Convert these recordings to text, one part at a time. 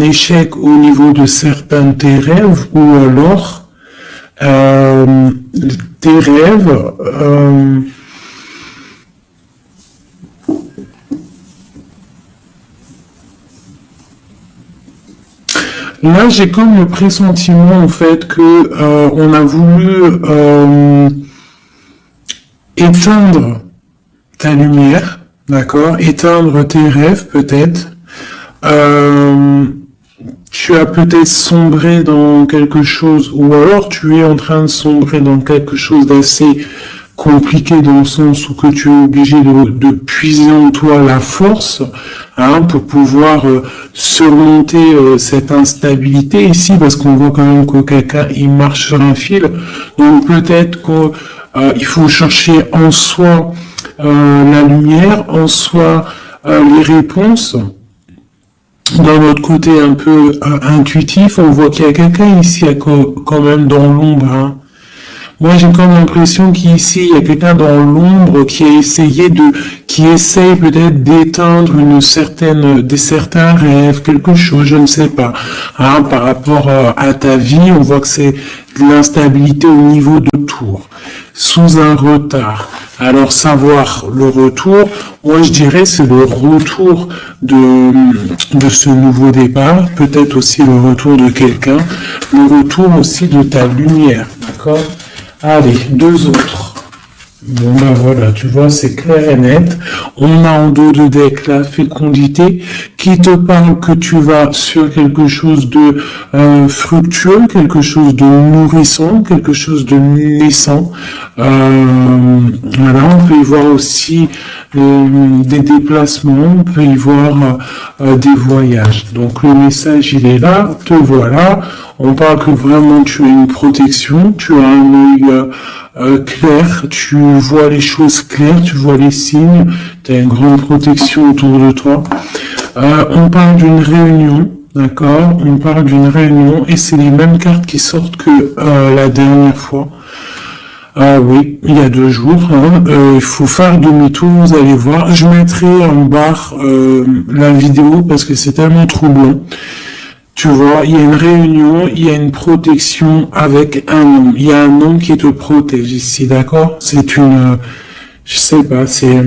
échec au niveau de certains de tes rêves, ou alors tes rêves là, j'ai comme le pressentiment en fait que on a voulu éteindre ta lumière, d'accord, éteindre tes rêves peut-être. Tu as peut-être sombré dans quelque chose, ou alors tu es en train de sombrer dans quelque chose d'assez compliqué dans le sens où que tu es obligé de puiser en toi la force, hein, pour pouvoir surmonter cette instabilité ici, parce qu'on voit quand même que quelqu'un il marche sur un fil, donc peut-être qu'il faut chercher en soi la lumière, en soi les réponses. Dans notre côté un peu intuitif, on voit qu'il y a quelqu'un ici quand même dans l'ombre, hein. Moi, j'ai comme l'impression qu'ici, il y a quelqu'un dans l'ombre qui essaye peut-être d'éteindre certains rêves, quelque chose, je ne sais pas. Hein, par rapport à ta vie, on voit que c'est de l'instabilité au niveau de tour, sous un retard. Alors, savoir le retour, moi, je dirais, c'est le retour de ce nouveau départ, peut-être aussi le retour de quelqu'un, le retour aussi de ta lumière, d'accord? Allez, deux autres. Bon ben voilà, tu vois, c'est clair et net. On a en dos de deck la fécondité qui te parle que tu vas sur quelque chose de fructueux, quelque chose de nourrissant, quelque chose de naissant. Voilà, on peut y voir aussi des déplacements, on peut y voir des voyages. Donc le message il est là, te voilà. On parle que vraiment tu as une protection, tu as un œil clair, tu vois les choses claires, tu vois les signes, tu as une grande protection autour de toi. On parle d'une réunion, d'accord? On parle d'une réunion et c'est les mêmes cartes qui sortent que la dernière fois. Oui, il y a 2 jours. Hein. Il faut faire demi-tour, vous allez voir. Je mettrai en barre la vidéo parce que c'est tellement troublant. Tu vois, il y a une réunion, il y a une protection avec un homme. Il y a un homme qui te protège ici, d'accord? C'est une... je sais pas, c'est...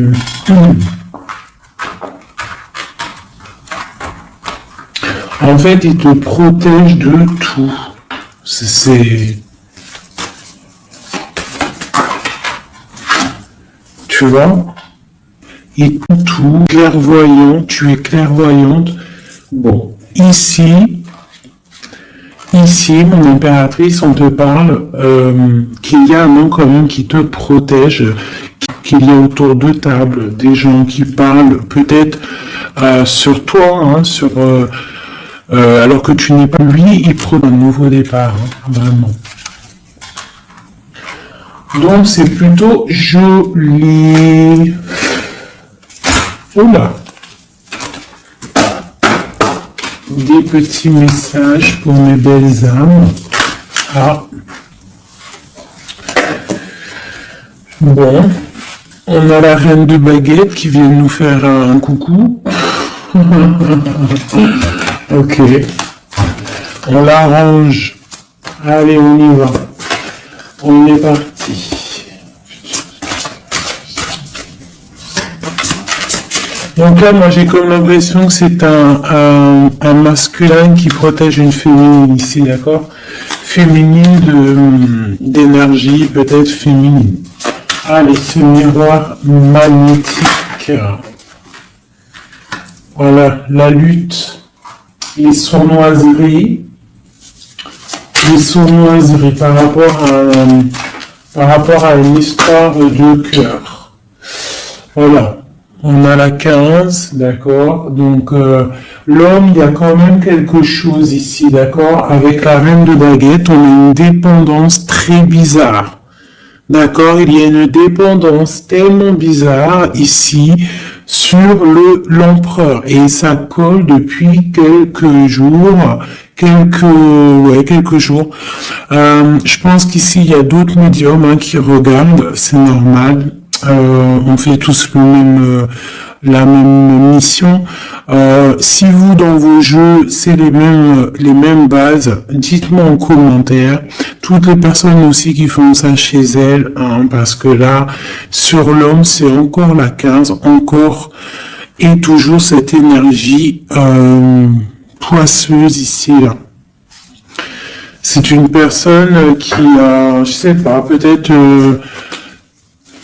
en fait, il te protège de tout. C'est... tu vois? Il te tout, clairvoyant, tu es clairvoyante. Bon. Ici, mon impératrice, on te parle qu'il y a un homme quand même qui te protège, qu'il y a autour de table des gens qui parlent peut-être sur toi, hein, alors que tu n'es pas lui, il prend un nouveau départ, hein, vraiment. Donc c'est plutôt joli. Oula. Des petits messages pour mes belles âmes. Ah. Bon. On a la reine de baguette qui vient nous faire un coucou. Ok. On l'arrange. Allez, on y va. On est parti. Donc là, moi, j'ai comme l'impression que c'est un masculin qui protège une féminine ici, d'accord? Féminine d'énergie, peut-être féminine. Allez, ce miroir magnétique. Voilà, la lutte, les sournoiseries par rapport à une histoire de cœur. Voilà. On a la 15, d'accord? Donc, l'homme, il y a quand même quelque chose ici, d'accord? Avec la reine de baguette, on a une dépendance très bizarre. D'accord? Il y a une dépendance tellement bizarre ici sur l'empereur. Et ça colle depuis quelques jours. Quelques jours. Je pense qu'ici, il y a d'autres médiums, hein, qui regardent. C'est normal. On fait tous la même mission. Si vous, dans vos jeux, c'est les mêmes bases, dites-moi en commentaire. Toutes les personnes aussi qui font ça chez elles, hein, parce que là, sur l'homme, c'est encore la 15, encore et toujours cette énergie poisseuse ici, là. C'est une personne qui a, je sais pas, peut-être...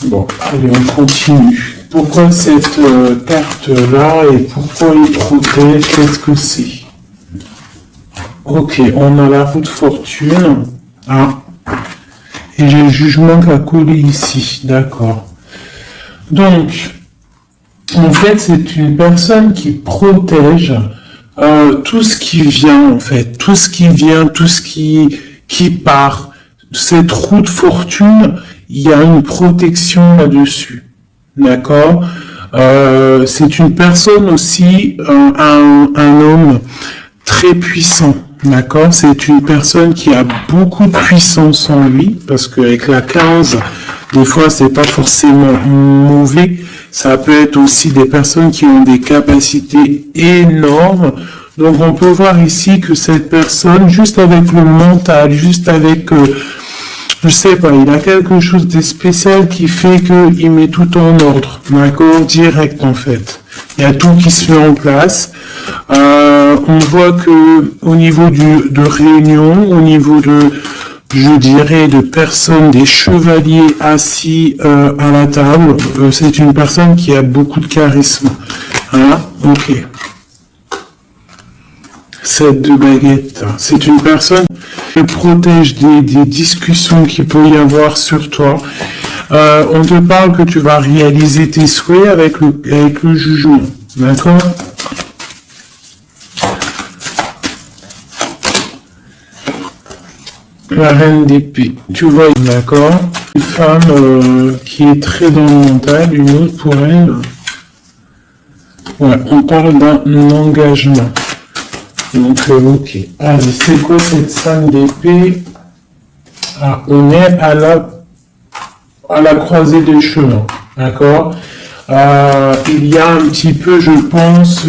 Bon, allez, on continue. Pourquoi cette carte-là et pourquoi il protège? Qu'est-ce que c'est? Ok, on a la roue de fortune. Ah. Et j'ai le jugement qui a collé ici. D'accord. Donc, en fait, c'est une personne qui protège tout ce qui vient, en fait. Tout ce qui vient, tout ce qui part. Cette roue de fortune, il y a une protection là-dessus. D'accord? C'est une personne aussi, un homme très puissant. D'accord? C'est une personne qui a beaucoup de puissance en lui, parce qu'avec la 15, des fois, c'est pas forcément mauvais. Ça peut être aussi des personnes qui ont des capacités énormes. Donc, on peut voir ici que cette personne, juste avec le mental, juste avec, je sais pas, il a quelque chose de spécial qui fait qu'il met tout en ordre. D'accord? Direct, en fait. Il y a tout qui se fait en place. On voit que au niveau de réunion, au niveau de, je dirais, de personnes, des chevaliers assis à la table, c'est une personne qui a beaucoup de charisme. Hein? Ok. 7 de baguette. C'est une personne qui protège des discussions qu'il peut y avoir sur toi. On te parle que tu vas réaliser tes souhaits avec le jugement. D'accord? La reine d'épée. Tu vois, d'accord? Une femme qui est très dans le mental, une autre pour elle. Ouais, on parle d'un engagement. Donc, ok. Allez, c'est quoi cette 5 d'épée? Ah, on est à la croisée des chemins, d'accord? Il y a un petit peu, je pense,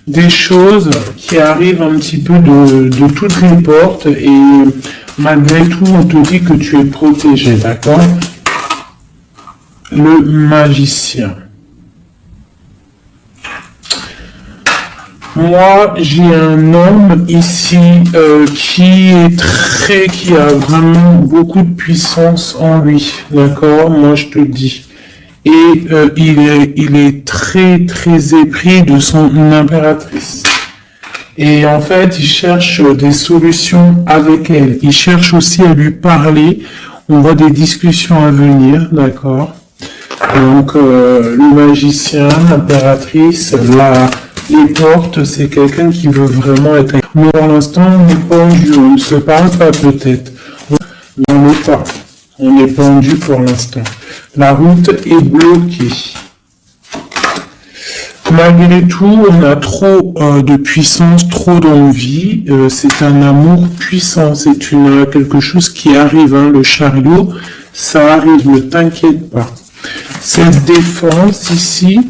des choses qui arrivent un petit peu de toutes les portes et malgré tout, on te dit que tu es protégé, d'accord? Le magicien. Moi, j'ai un homme ici qui a vraiment beaucoup de puissance en lui, d'accord? Moi, je te le dis. Et il est très très épris de son impératrice. Et en fait, il cherche des solutions avec elle. Il cherche aussi à lui parler. On voit des discussions à venir, d'accord? Donc, le magicien, l'impératrice, les portes, c'est quelqu'un qui veut vraiment être... Mais pour l'instant, on est pendu, on ne se parle pas peut-être. Mais on n'est pas. On est pendu pour l'instant. La route est bloquée. Malgré tout, on a trop de puissance, trop d'envie. C'est un amour puissant. C'est quelque chose qui arrive. Hein. Le chariot, ça arrive. Ne t'inquiète pas. Cette défense ici...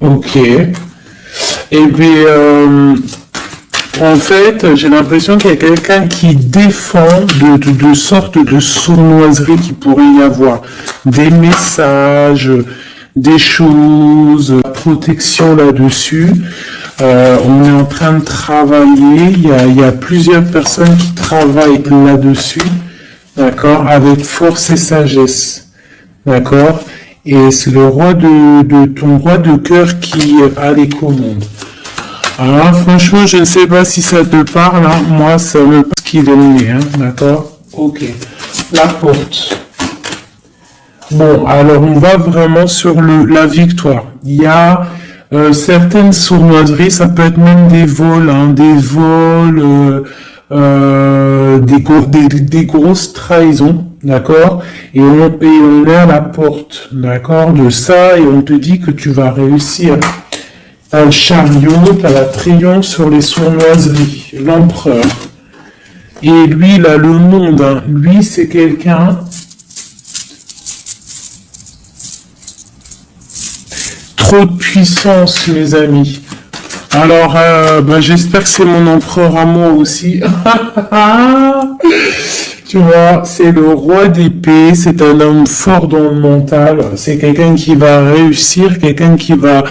Ok. Et puis, en fait, j'ai l'impression qu'il y a quelqu'un qui défend de sortes de sournoiseries qui pourrait y avoir. Des messages, des choses, protection là-dessus. On est en train de travailler. Il y a plusieurs personnes qui travaillent là-dessus. D'accord? Avec force et sagesse. D'accord? Et c'est le roi ton roi de cœur qui a les commandes. Alors franchement, je ne sais pas si ça te parle, hein. Moi ça me passe qu'il est né, hein, d'accord? Ok. La porte. Bon, alors on va vraiment sur la victoire. Il y a certaines sournoiseries, ça peut être même des vols, hein, des grosses trahisons. D'accord? Et on est à la porte, d'accord, de ça, et on te dit que tu vas réussir. T'as le chariot, t'as la triomphe sur les sournoiseries, l'empereur. Et lui, il a le monde, hein. Lui, c'est quelqu'un trop de puissance, mes amis. Alors, j'espère que c'est mon empereur à moi aussi. Tu vois, c'est le roi d'épée, c'est un homme fort dans le mental, c'est quelqu'un qui va réussir, quelqu'un qui va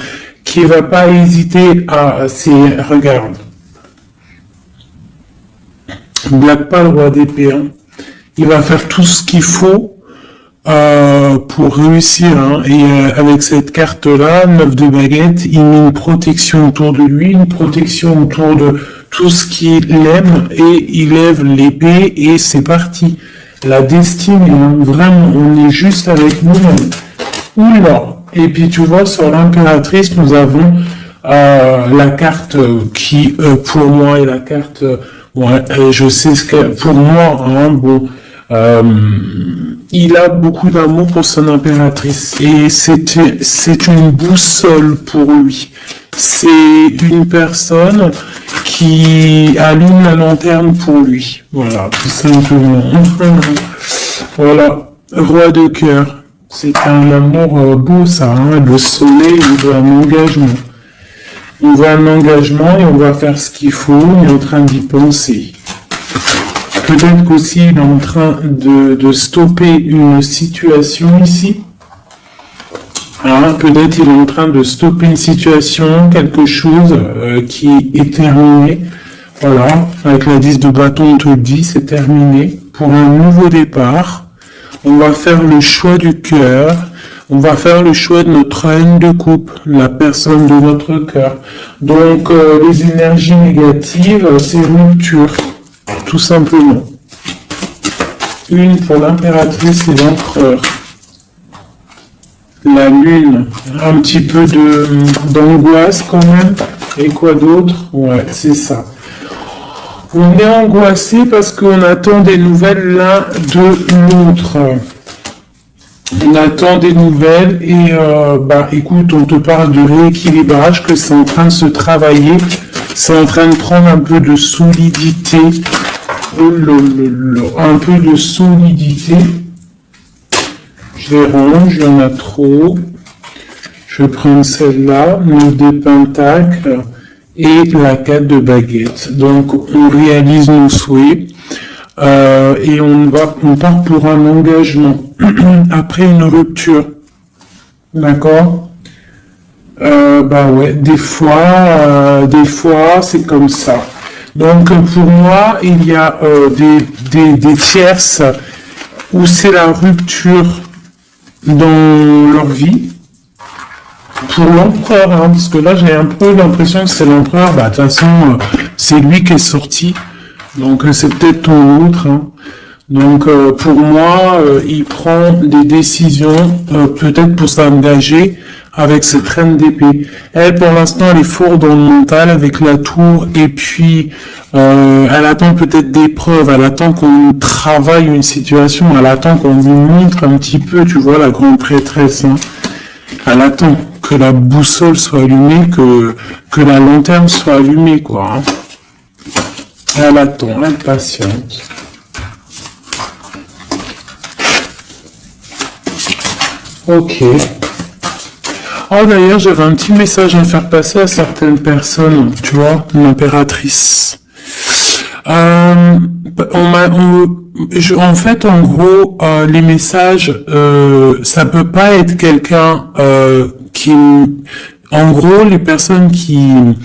pas hésiter à, regarde. Blague pas le roi d'épée, hein. Il va faire tout ce qu'il faut pour réussir, hein. Et avec cette carte-là, 9 de baguette, il met une protection autour de lui, une protection autour de tout ce qu'il aime, et il lève l'épée, et c'est parti. La destinée, hein, vraiment, on est juste avec nous-mêmes. Oula. Et puis tu vois, sur l'impératrice, nous avons la carte qui, pour moi, est la carte... je sais ce que... Pour moi, hein, il a beaucoup d'amour pour son impératrice. Et c'est une boussole pour lui. C'est une personne qui allume la lanterne pour lui. Voilà, tout simplement. Voilà, roi de cœur. C'est un amour beau, ça, hein, le soleil, il veut un engagement. On veut un engagement et on va faire ce qu'il faut, on est en train d'y penser. Peut-être qu'aussi il est en train de stopper une situation ici. Hein, peut-être il est en train de stopper une situation, quelque chose qui est terminé. Voilà, avec la 10 de bâton, on te le dit, c'est terminé. Pour un nouveau départ. On va faire le choix du cœur, on va faire le choix de notre reine de coupe, la personne de notre cœur. Donc, les énergies négatives, c'est rupture, tout simplement. Une pour l'impératrice et l'empereur. La lune, un petit peu d'angoisse quand même. Et quoi d'autre? Ouais, c'est ça. On est angoissé parce qu'on attend des nouvelles l'un de l'autre. On attend des nouvelles et écoute, on te parle de rééquilibrage, que c'est en train de se travailler, c'est en train de prendre un peu de solidité. Un peu de solidité. Je les range, il y en a trop. Je vais prendre celle-là, le des pentacles. Et la 4 de baguette. Donc, on réalise nos souhaits et on part pour un engagement après une rupture. D'accord? Des fois, c'est comme ça. Donc, pour moi, il y a des tierces où c'est la rupture dans leur vie. Pour l'empereur, hein, parce que là j'ai un peu l'impression que c'est l'empereur, de toute façon c'est lui qui est sorti, donc c'est peut-être ton autre, hein. Donc pour moi, il prend des décisions peut-être pour s'engager avec cette reine d'épée. Elle pour l'instant elle est forte dans le mental avec la tour, et puis elle attend peut-être des preuves, elle attend qu'on travaille une situation, elle attend qu'on lui montre un petit peu, tu vois, la grande prêtresse, hein. Elle attend que la boussole soit allumée, que la lanterne soit allumée, quoi. Hein. Elle attend, elle patiente. Ok. Oh, d'ailleurs, j'avais un petit message à faire passer à certaines personnes, tu vois, l'impératrice. En fait, en gros, les messages, ça peut pas être quelqu'un en gros, les personnes qui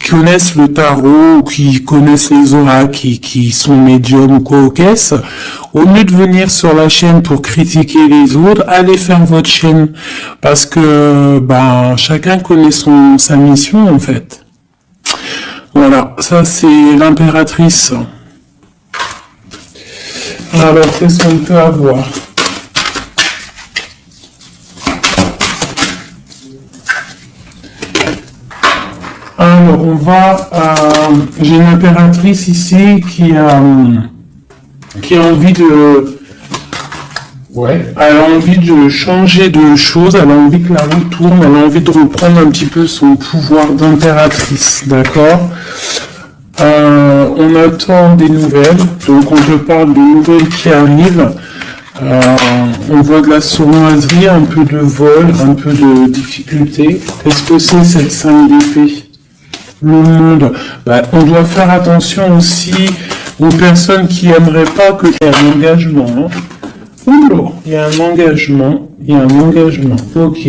connaissent le tarot, ou qui connaissent les oracles, qui sont médiums ou quoi aux caisses, au lieu de venir sur la chaîne pour critiquer les autres, allez faire votre chaîne, parce que chacun connaît sa mission en fait. Voilà, ça c'est l'impératrice. Alors, qu'est-ce qu'on peut avoir? Alors, on va... j'ai une impératrice ici qui a envie de... Ouais, elle a envie de changer de choses, elle a envie que la roue tourne, elle a envie de reprendre un petit peu son pouvoir d'impératrice, d'accord? On attend des nouvelles, donc on te parle de nouvelles qui arrivent. On voit de la sournoiserie, un peu de vol, un peu de difficulté. Qu'est-ce que c'est cette 5 d'épée? Le monde. On doit faire attention aussi aux personnes qui aimeraient pas qu'il y ait un engagement. Hein. Oula, il y a un engagement. Il y a un engagement. Ok.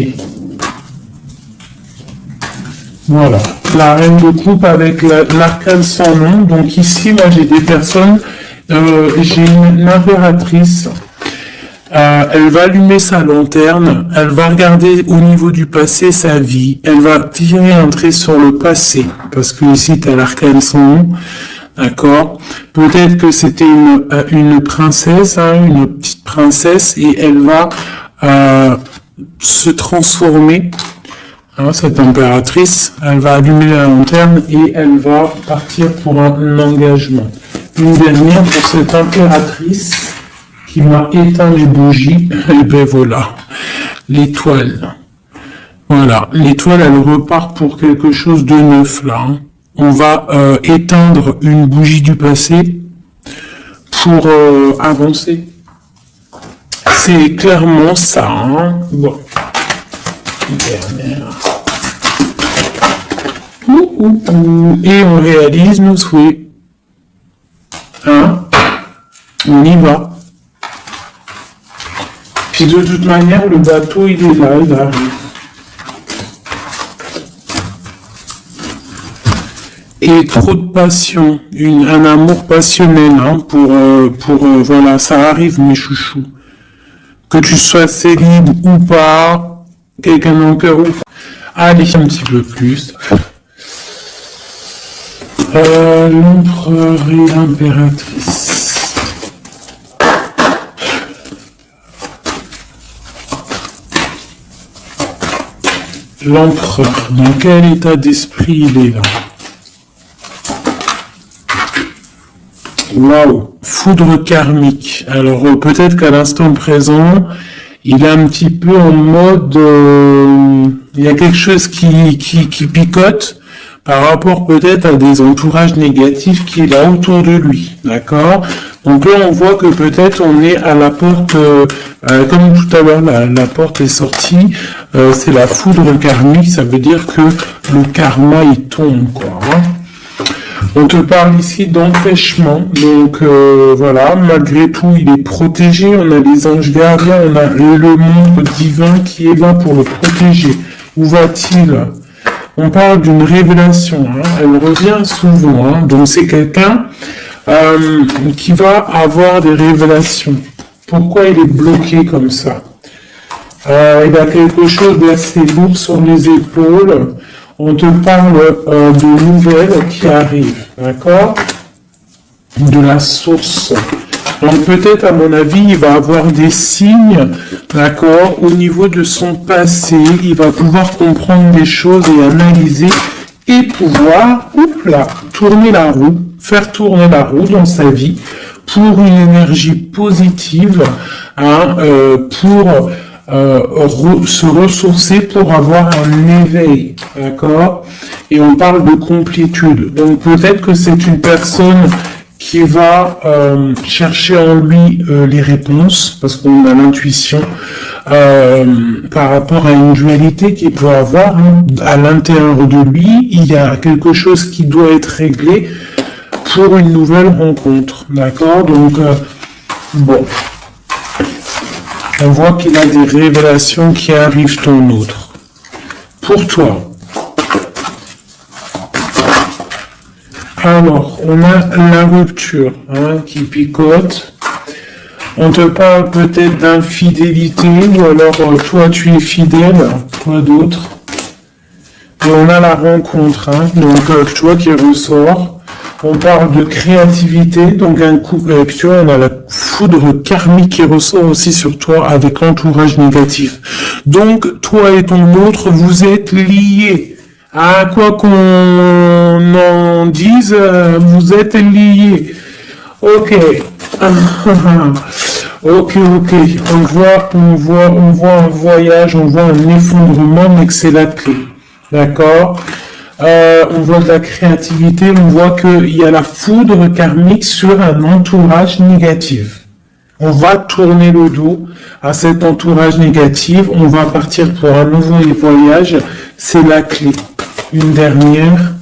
Voilà. La reine de coupe avec l'arcane sans nom. Donc ici, moi, j'ai des personnes. J'ai une impératrice. Elle va allumer sa lanterne, elle va regarder au niveau du passé sa vie, elle va tirer un trait sur le passé, parce que ici tu as l'arcane sans nom, d'accord? Peut-être que c'était une princesse, hein, une petite princesse, et elle va se transformer, hein, cette impératrice, elle va allumer la lanterne et elle va partir pour un engagement. Une dernière pour cette impératrice qui m'a éteint les bougies, et ben voilà, l'étoile. Voilà, l'étoile, elle repart pour quelque chose de neuf, là. Hein. On va éteindre une bougie du passé pour avancer. C'est clairement ça, hein. Bon. Dernière. Et on réalise nos souhaits. Hein? On y va. Puis de toute manière, le bateau, il est là, il arrive. Et trop de passion, un amour passionnel, hein, voilà, ça arrive, mes chouchous. Que tu sois célib ou pas, quelqu'un en cœur ou pas. Allez, un petit peu plus. L'empereur et l'impératrice. L'empereur, dans quel état d'esprit il est là? Waouh, foudre karmique. Alors peut-être qu'à l'instant présent, il est un petit peu en mode, il y a quelque chose qui picote par rapport peut-être à des entourages négatifs qu'il a autour de lui, d'accord? Donc là, on voit que peut-être on est à la porte, comme tout à l'heure, la porte est sortie, c'est la foudre karmique, ça veut dire que le karma, il tombe, quoi. Hein. On te parle ici d'empêchement, donc voilà, malgré tout, il est protégé, on a les anges gardiens, on a le monde divin qui est là pour le protéger. Où va-t-il? On parle d'une révélation, hein, elle revient souvent, hein, donc c'est quelqu'un qui va avoir des révélations. Pourquoi il est bloqué comme ça? Il a quelque chose d'assez lourd sur les épaules. On te parle de nouvelles qui arrivent, d'accord? De la source. Donc peut-être, à mon avis, il va avoir des signes, d'accord, au niveau de son passé. Il va pouvoir comprendre des choses et analyser et pouvoir, tourner la roue, faire tourner la roue dans sa vie pour une énergie positive, hein, pour se ressourcer, pour avoir un éveil, d'accord? Et on parle de complétude. Donc peut-être que c'est une personne qui va chercher en lui les réponses, parce qu'on a l'intuition par rapport à une dualité qu'il peut avoir, hein. À l'intérieur de lui, il y a quelque chose qui doit être réglé pour une nouvelle rencontre, d'accord? Donc, bon, on voit qu'il a des révélations qui arrivent ton autre. Pour toi, alors, on a la rupture, hein, qui picote. On te parle peut-être d'infidélité, ou alors toi tu es fidèle, quoi d'autre? Et on a la rencontre, hein, donc toi qui ressort. On parle de créativité, donc un coup, tu vois, on a la foudre karmique qui ressort aussi sur toi avec l'entourage négatif. Donc, toi et ton autre, vous êtes liés. À quoi qu'on en dise, vous êtes liés. Ok. Ok. On voit un voyage, on voit un effondrement, mais que c'est la clé. D'accord? On voit de la créativité, on voit qu'il y a la foudre karmique sur un entourage négatif. On va tourner le dos à cet entourage négatif. On va partir pour un nouveau voyage. C'est la clé. Une dernière.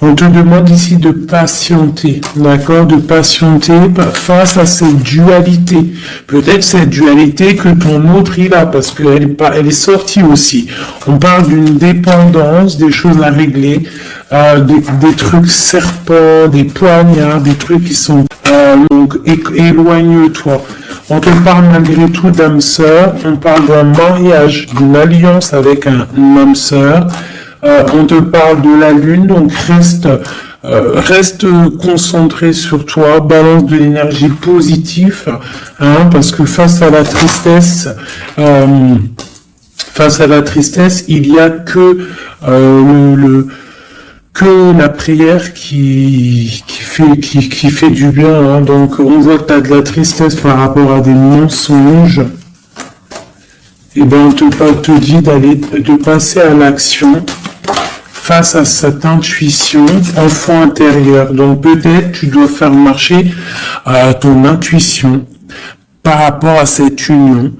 On te demande ici de patienter, d'accord? De patienter face à cette dualité. Peut-être cette dualité que ton autre il a, parce elle est sortie aussi. On parle d'une dépendance, des choses à régler, des trucs serpents, des poignards, des trucs qui sont donc éloigne-toi. On te parle malgré tout d'âme sœur, on parle d'un mariage, d'une alliance avec un âme sœur. On te parle de la lune, donc reste concentré sur toi, balance de l'énergie positive, hein, parce que face à la tristesse, il y a que que la prière qui fait du bien, hein. Donc on voit que tu as de la tristesse par rapport à des mensonges. Et ben on te dit de passer à l'action face à cette intuition, enfant intérieur. Donc peut-être tu dois faire marcher ton intuition par rapport à cette union.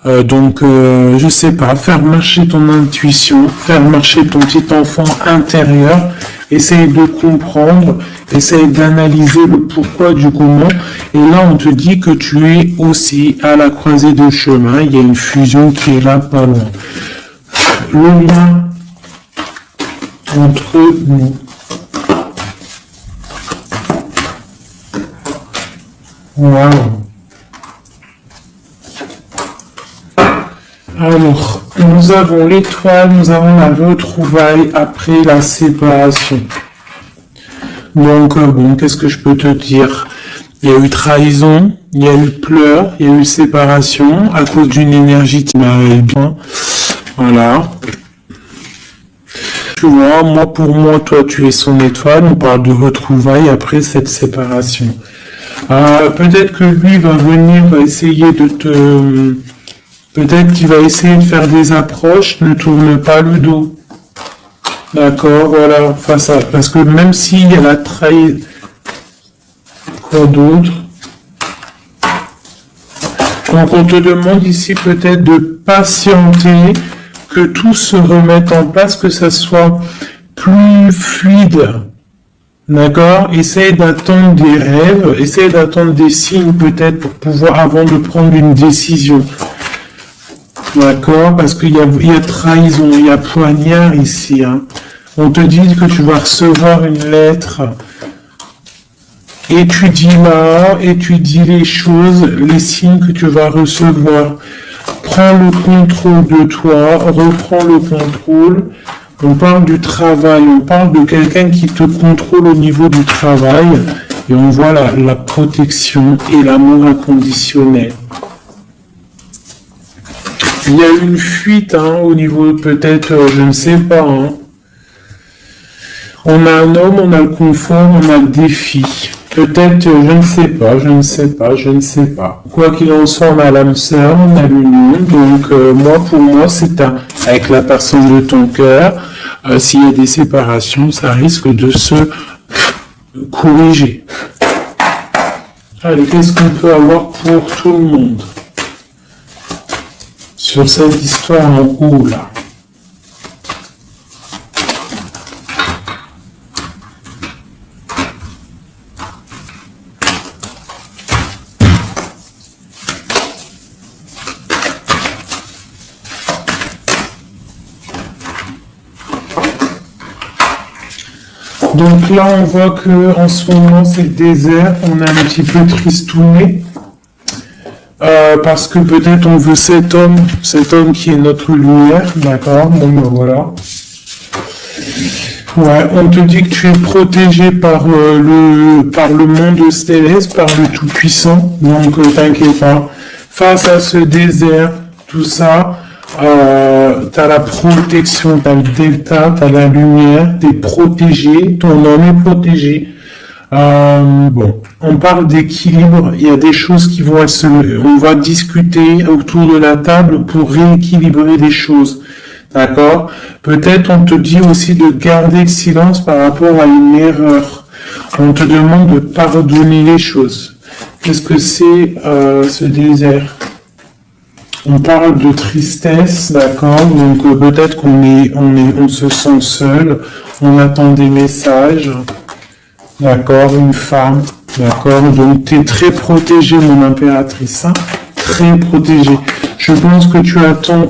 Je sais pas, faire marcher ton intuition, faire marcher ton petit enfant intérieur, essayer de comprendre, essayer d'analyser le pourquoi du comment. Et là, on te dit que tu es aussi à la croisée de chemin. Il y a une fusion qui est là pas loin. Le lien entre nous. Wow. Alors, nous avons l'étoile, nous avons la retrouvaille après la séparation. Donc, qu'est-ce que je peux te dire? Il y a eu trahison, il y a eu pleurs, il y a eu séparation à cause d'une énergie qui m'avait bien. Voilà. Tu vois, pour moi, toi, tu es son étoile. On parle de retrouvailles après cette séparation. Peut-être que lui va venir, va essayer peut-être qu'il va essayer de faire des approches. Ne tourne pas le dos. D'accord, voilà, parce que même s'il y a la trahison, quoi d'autre? Donc on te demande ici peut-être de patienter, que tout se remette en place, que ça soit plus fluide. D'accord? Essaye d'attendre des rêves, essaye d'attendre des signes peut-être pour pouvoir, avant de prendre une décision. D'accord? Parce qu'il y a trahison, il y a poignard ici. Hein. On te dit que tu vas recevoir une lettre. Étudie-la, étudie les choses, les signes que tu vas recevoir. Prends le contrôle de toi, reprends le contrôle. On parle du travail, on parle de quelqu'un qui te contrôle au niveau du travail. Et on voit la protection et l'amour inconditionnel. Il y a une fuite au niveau peut-être, je ne sais pas. On a un homme, on a le confort, on a le défi. Peut-être, je ne sais pas. Quoi qu'il en soit, on a l'âme sœur, on a l'union. Donc, pour moi, c'est avec la personne de ton cœur. S'il y a des séparations, ça risque de se corriger. Allez, qu'est-ce qu'on peut avoir pour tout le monde sur cette histoire en haut, là? Donc là, on voit que en ce moment, c'est le désert. On est un petit peu tristouné. Parce que peut-être on veut cet homme qui est notre lumière. D'accord? Voilà. Ouais, on te dit que tu es protégé par le monde céleste, par le Tout-Puissant. Donc, t'inquiète pas. Face à ce désert, tout ça, t'as la protection, t'as le delta, t'as la lumière, t'es protégé, ton homme est protégé. On parle d'équilibre, il y a des choses qui vont on va discuter autour de la table pour rééquilibrer les choses. D'accord? Peut-être on te dit aussi de garder le silence par rapport à une erreur. On te demande de pardonner les choses. Qu'est-ce que c'est ce désert? On parle de tristesse, d'accord? Donc peut-être on se sent seul, on attend des messages, d'accord? Une femme, d'accord? Donc tu es très protégée, mon impératrice, hein? Très protégée. Je pense que tu attends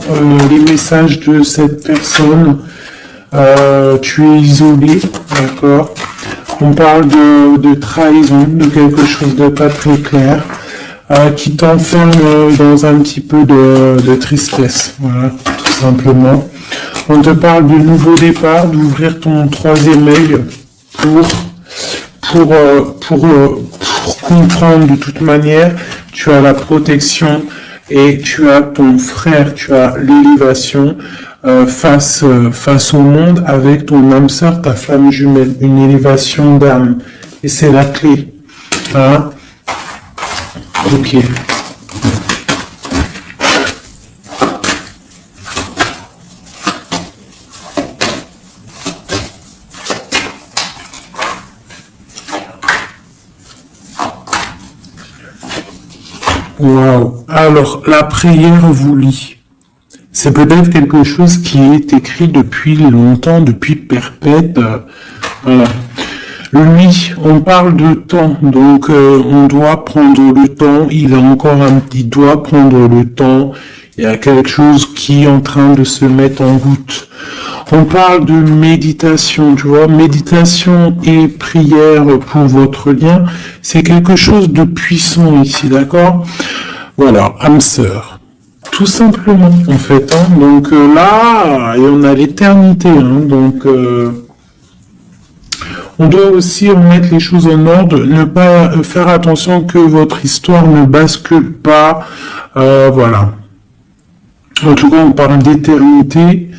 les messages de cette personne. Tu es isolé, d'accord? On parle de trahison, de quelque chose de pas très clair. Qui t'enferme dans un petit peu de tristesse, voilà, tout simplement. On te parle de nouveau départ, d'ouvrir ton troisième œil pour comprendre de toute manière, tu as la protection et tu as ton frère, tu as l'élévation face au monde avec ton âme sœur, ta flamme jumelle, une élévation d'âme. Et c'est la clé, hein. Ok. Wow. Alors, la prière vous lie. C'est peut-être quelque chose qui est écrit depuis longtemps, depuis perpète. Voilà. Lui, on parle de temps, donc on doit prendre le temps, il doit prendre le temps, il y a quelque chose qui est en train de se mettre en route. On parle de méditation, tu vois, méditation et prière pour votre lien, c'est quelque chose de puissant ici, d'accord? Voilà, âme sœur. Tout simplement, en fait, hein. Donc là, et on a l'éternité, hein, donc... on doit aussi remettre les choses en ordre, ne pas faire attention que votre histoire ne bascule pas. Voilà. En tout cas, on parle d'éternité,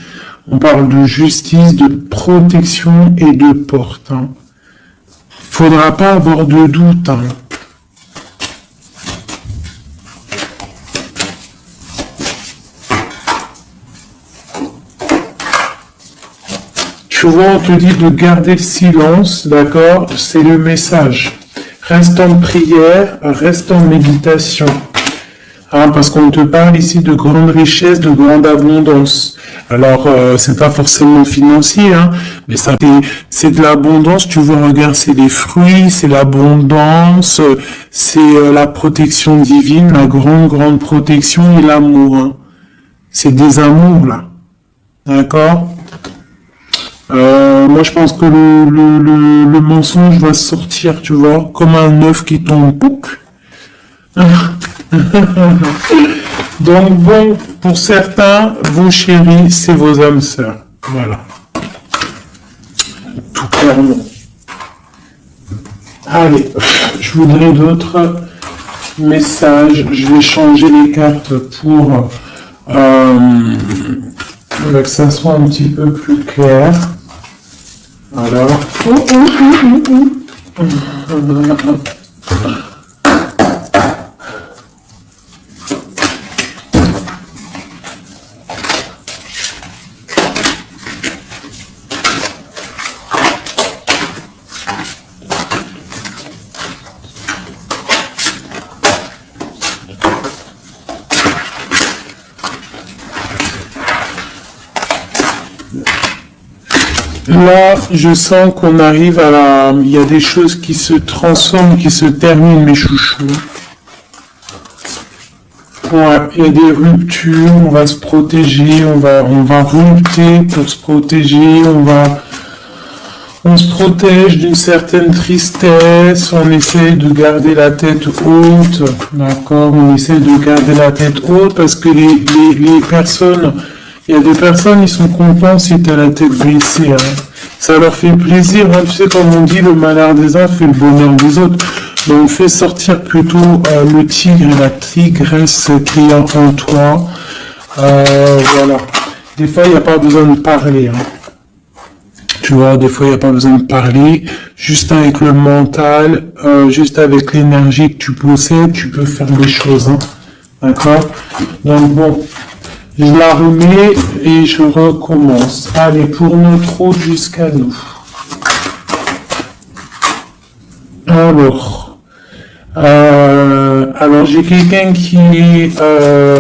on parle de justice, de protection et de porte. Hein. Faudra pas avoir de doute. Hein. Tu vois, on te dit de garder le silence, d'accord? C'est le message. Reste en prière, reste en méditation. Hein, parce qu'on te parle ici de grande richesse, de grande abondance. Alors, c'est pas forcément financier, hein, mais ça, c'est de l'abondance. Tu vois, regarde, c'est les fruits, c'est l'abondance, c'est la protection divine, la grande protection et l'amour. Hein. C'est des amours, là. D'accord? Moi, je pense que le mensonge va sortir, tu vois, comme un œuf qui tombe. Pouc. Donc bon, pour certains, vos chéris, c'est vos âmes sœurs. Voilà. Tout clairement. Allez, je voudrais d'autres messages. Je vais changer les cartes pour que ça soit un petit peu plus clair. Alors. Là, je sens qu'on arrive à la... Il y a des choses qui se transforment, qui se terminent, mes chouchous. Ouais, il y a des ruptures, on va se protéger, on va relutter pour se protéger, on se protège d'une certaine tristesse, on essaie de garder la tête haute, d'accord, on essaie de garder la tête haute parce que les personnes... Il y a des personnes, ils sont contents si tu as la tête baissée. Hein. Ça leur fait plaisir. Hein. Tu sais, comme on dit, le malheur des uns fait le bonheur des autres. Donc, fais sortir plutôt le tigre et la tigresse qui est en toi. Voilà. Des fois, il n'y a pas besoin de parler. Hein. Tu vois, des fois, il n'y a pas besoin de parler. Juste avec le mental, juste avec l'énergie que tu possèdes, tu peux faire des choses. Hein. D'accord? Donc, bon... Je la remets et je recommence. Allez, pour notre route jusqu'à nous. Alors, Alors j'ai quelqu'un qui est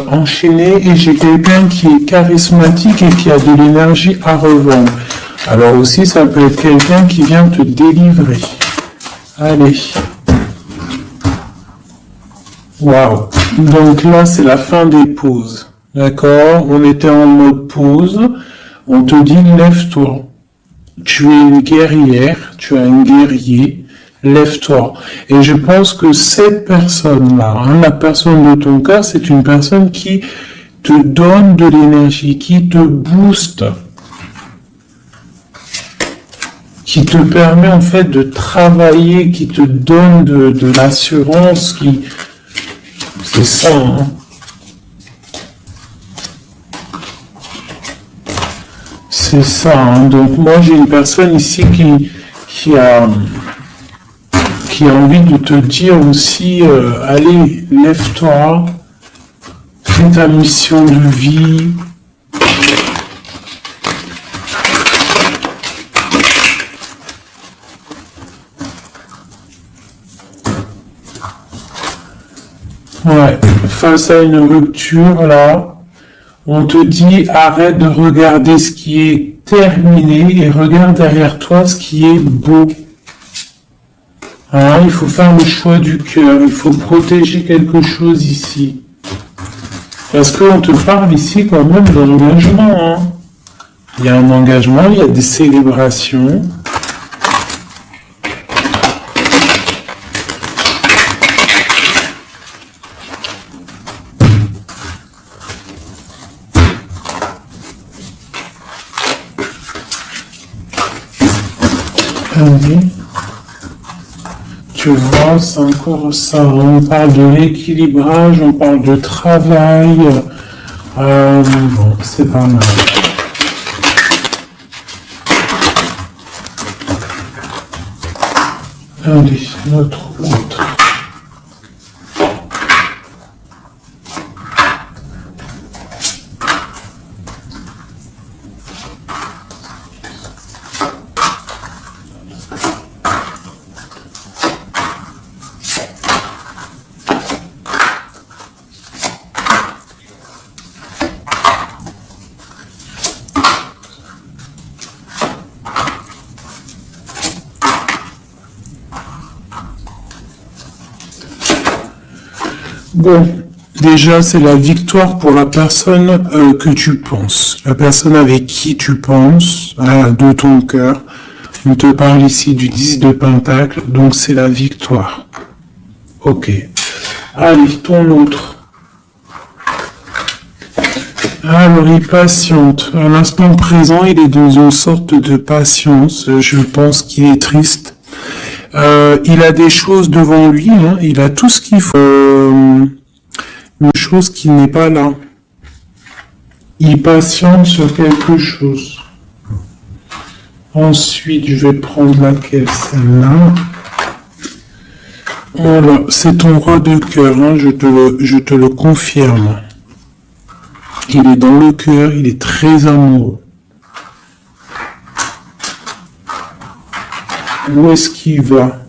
enchaîné et j'ai quelqu'un qui est charismatique et qui a de l'énergie à revendre. Alors aussi ça peut être quelqu'un qui vient te délivrer. Allez. Waouh. Donc là c'est la fin des pauses. D'accord? On était en mode pause. On te dit lève-toi. Tu es une guerrière, tu es un guerrier. Lève-toi. Et je pense que cette personne-là, hein, la personne de ton cœur, c'est une personne qui te donne de l'énergie, qui te booste, qui te permet en fait de travailler, qui te donne de l'assurance, qui... C'est ça, hein. C'est ça, hein. Donc moi j'ai une personne ici qui a envie de te dire aussi, allez, lève-toi, fais ta mission de vie. Ouais, face à une rupture, là, on te dit, arrête de regarder ce qui est terminé et regarde derrière toi ce qui est beau. Hein, il faut faire le choix du cœur, il faut protéger quelque chose ici. Parce qu'on te parle ici quand même d'engagement. Hein. Il y a un engagement, il y a des célébrations. Allez. Tu vois, c'est encore ça. On parle de l'équilibrage, on parle de travail. Bon, c'est pas mal. Allez, notre autre. Bon, déjà, c'est la victoire pour la personne que tu penses. La personne avec qui tu penses, de ton cœur. On te parle ici du 10 de Pentacle, donc c'est la victoire. Ok. Allez, ton autre. Alors, il patiente. À l'instant présent, il est dans une sorte de patience. Je pense qu'il est triste. Il a des choses devant lui, hein. Il a tout ce qu'il faut. Une chose qui n'est pas là. Il patiente sur quelque chose. Ensuite, je vais prendre laquelle, celle-là. Voilà, c'est ton roi de cœur, hein, je te le confirme. Il est dans le cœur, il est très amoureux. Où est-ce qu'il va?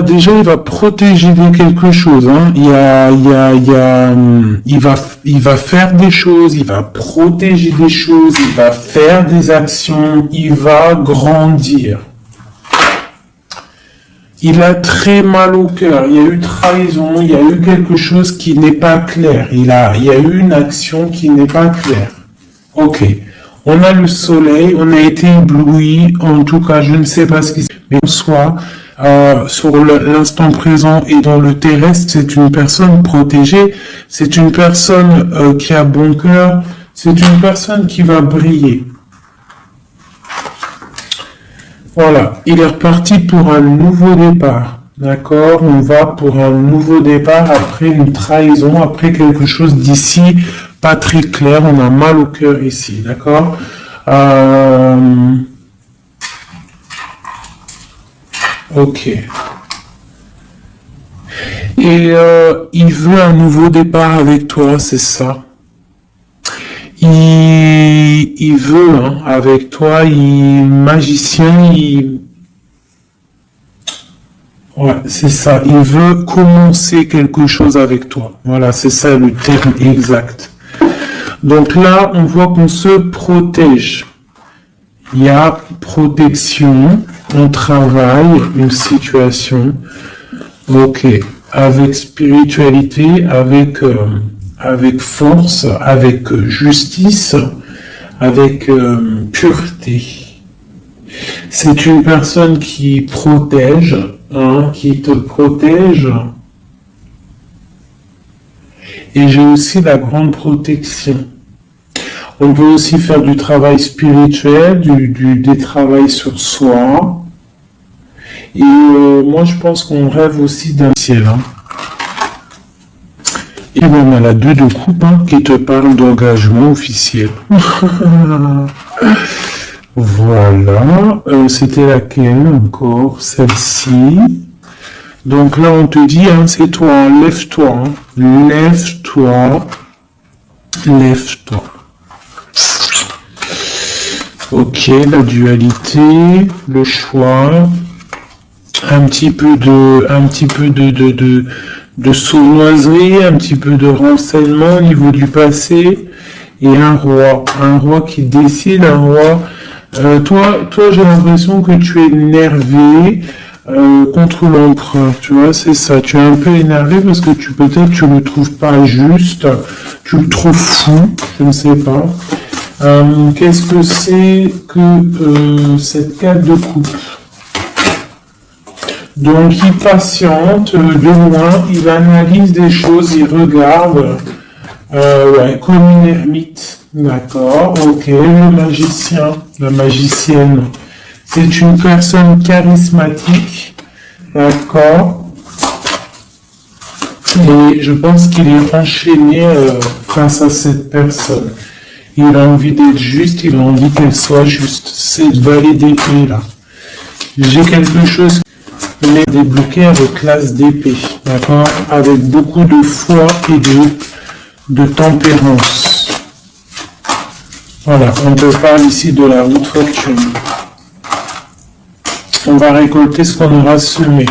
Déjà, il va protéger de quelque chose. Hein. Il va faire des choses, il va protéger des choses, il va faire des actions, il va grandir. Il a très mal au cœur. Il y a eu trahison, il y a eu quelque chose qui n'est pas clair. Il y a eu une action qui n'est pas claire. Ok. On a le soleil, on a été ébloui. En tout cas, je ne sais pas ce qui se passe. Mais en soi, sur l'instant présent et dans le terrestre, c'est une personne protégée. C'est une personne qui a bon cœur. C'est une personne qui va briller. Voilà, il est reparti pour un nouveau départ. D'accord? On va pour un nouveau départ après une trahison, après quelque chose d'ici pas très clair. On a mal au cœur ici. D'accord? Ok. Et il veut un nouveau départ avec toi, c'est ça? Il veut, hein, avec toi, magicien, Ouais, c'est ça. Il veut commencer quelque chose avec toi. Voilà, c'est ça le terme exact. Donc là, on voit qu'on se protège. Il y a protection, on travaille une situation. Ok, avec spiritualité, avec force, avec justice, avec pureté. C'est une personne qui protège, hein, qui te protège. Et j'ai aussi la grande protection. On peut aussi faire du travail spirituel, des travails sur soi. Et moi, je pense qu'on rêve aussi d'un ciel. Hein. Et ben, on a la 2 de coupe hein, qui te parle d'engagement officiel. Voilà. C'était laquelle encore? Celle-ci. Donc là, on te dit, hein, c'est toi, hein, lève-toi. Hein. Lève-toi. Lève-toi. Ok, la dualité, le choix, un petit peu de sournoiserie, un petit peu de renseignement au niveau du passé, et un roi qui décide, un roi. Toi, j'ai l'impression que tu es énervé contre l'empereur, tu vois, c'est ça. Tu es un peu énervé parce que peut-être tu le trouves pas juste, tu le trouves fou, je ne sais pas. Qu'est-ce que c'est que cette 4 de coupe? Donc il patiente de loin, il analyse des choses, il regarde, ouais, comme une ermite, d'accord, ok, le magicien, la magicienne, c'est une personne charismatique, d'accord, et je pense qu'il est enchaîné face à cette personne. Il a envie d'être juste, il a envie qu'elle soit juste. Cette vallée d'épée là. J'ai quelque chose qui est débloqué avec l'as d'épée, d'accord, avec beaucoup de foi et de tempérance. Voilà, on te parle ici de la haute fortune. On va récolter ce qu'on aura semé.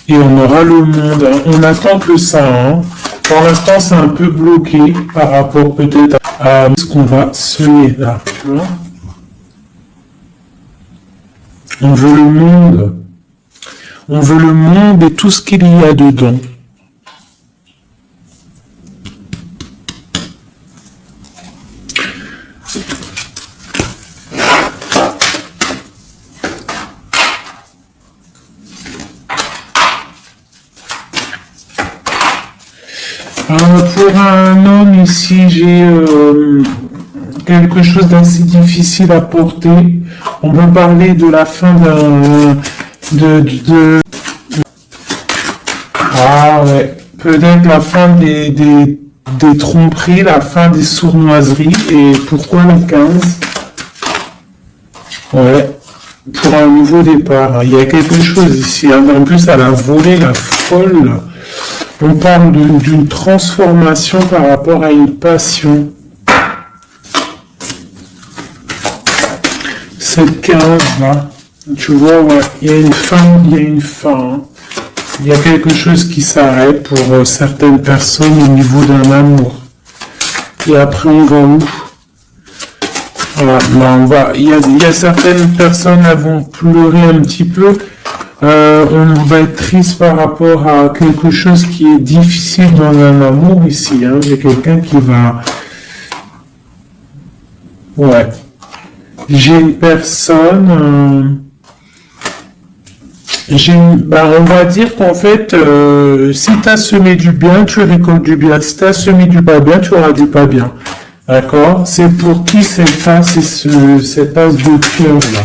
Et on aura le monde. Hein. On attend que ça. Hein. Pour l'instant, c'est un peu bloqué par rapport peut-être à ce qu'on va semer là. Tu vois, on veut le monde. On veut le monde et tout ce qu'il y a dedans. Pour un homme ici, j'ai quelque chose d'assez difficile à porter. On peut parler de la fin ah ouais, peut-être la fin des tromperies, la fin des sournoiseries. Et pourquoi la 15? Ouais, pour un nouveau départ. Il y a quelque chose ici. Hein. En plus, elle a volé la folle. On parle d'une transformation par rapport à une passion. Cette 15 là, tu vois, ouais, il y a une fin, hein. Il y a quelque chose qui s'arrête pour certaines personnes au niveau d'un amour. Et après on va où? Voilà, ben il y a certaines personnes qui vont pleurer un petit peu. On va être triste par rapport à quelque chose qui est difficile dans un amour ici. Hein. Il y a quelqu'un qui va... Ouais. J'ai une personne... on va dire qu'en fait, si tu as semé du bien, tu récoltes du bien. Si tu as semé du pas bien, tu auras du pas bien. D'accord? C'est pour qui cette tasse et cette tasse de cœur là?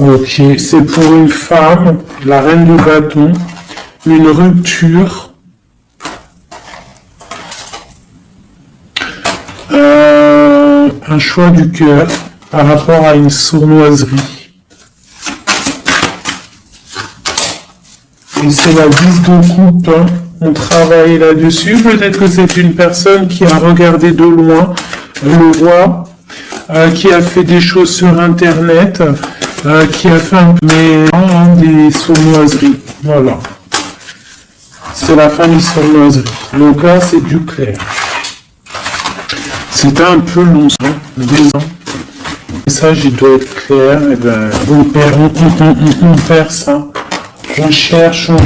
Ok, c'est pour une femme, la reine de bâton, une rupture, un choix du cœur par rapport à une sournoiserie. Et c'est la 10 de coupe, hein. on travaille là-dessus. Peut-être que c'est une personne qui a regardé de loin le roi, qui a fait des choses sur Internet, qui a fait un peu des sournoiseries. Voilà. C'est la fin des sournoiseries. Donc là, c'est du clair. C'était un peu long, 2 ans. Le message, il doit être clair. Et ben, on perd ça. On cherche. Hein.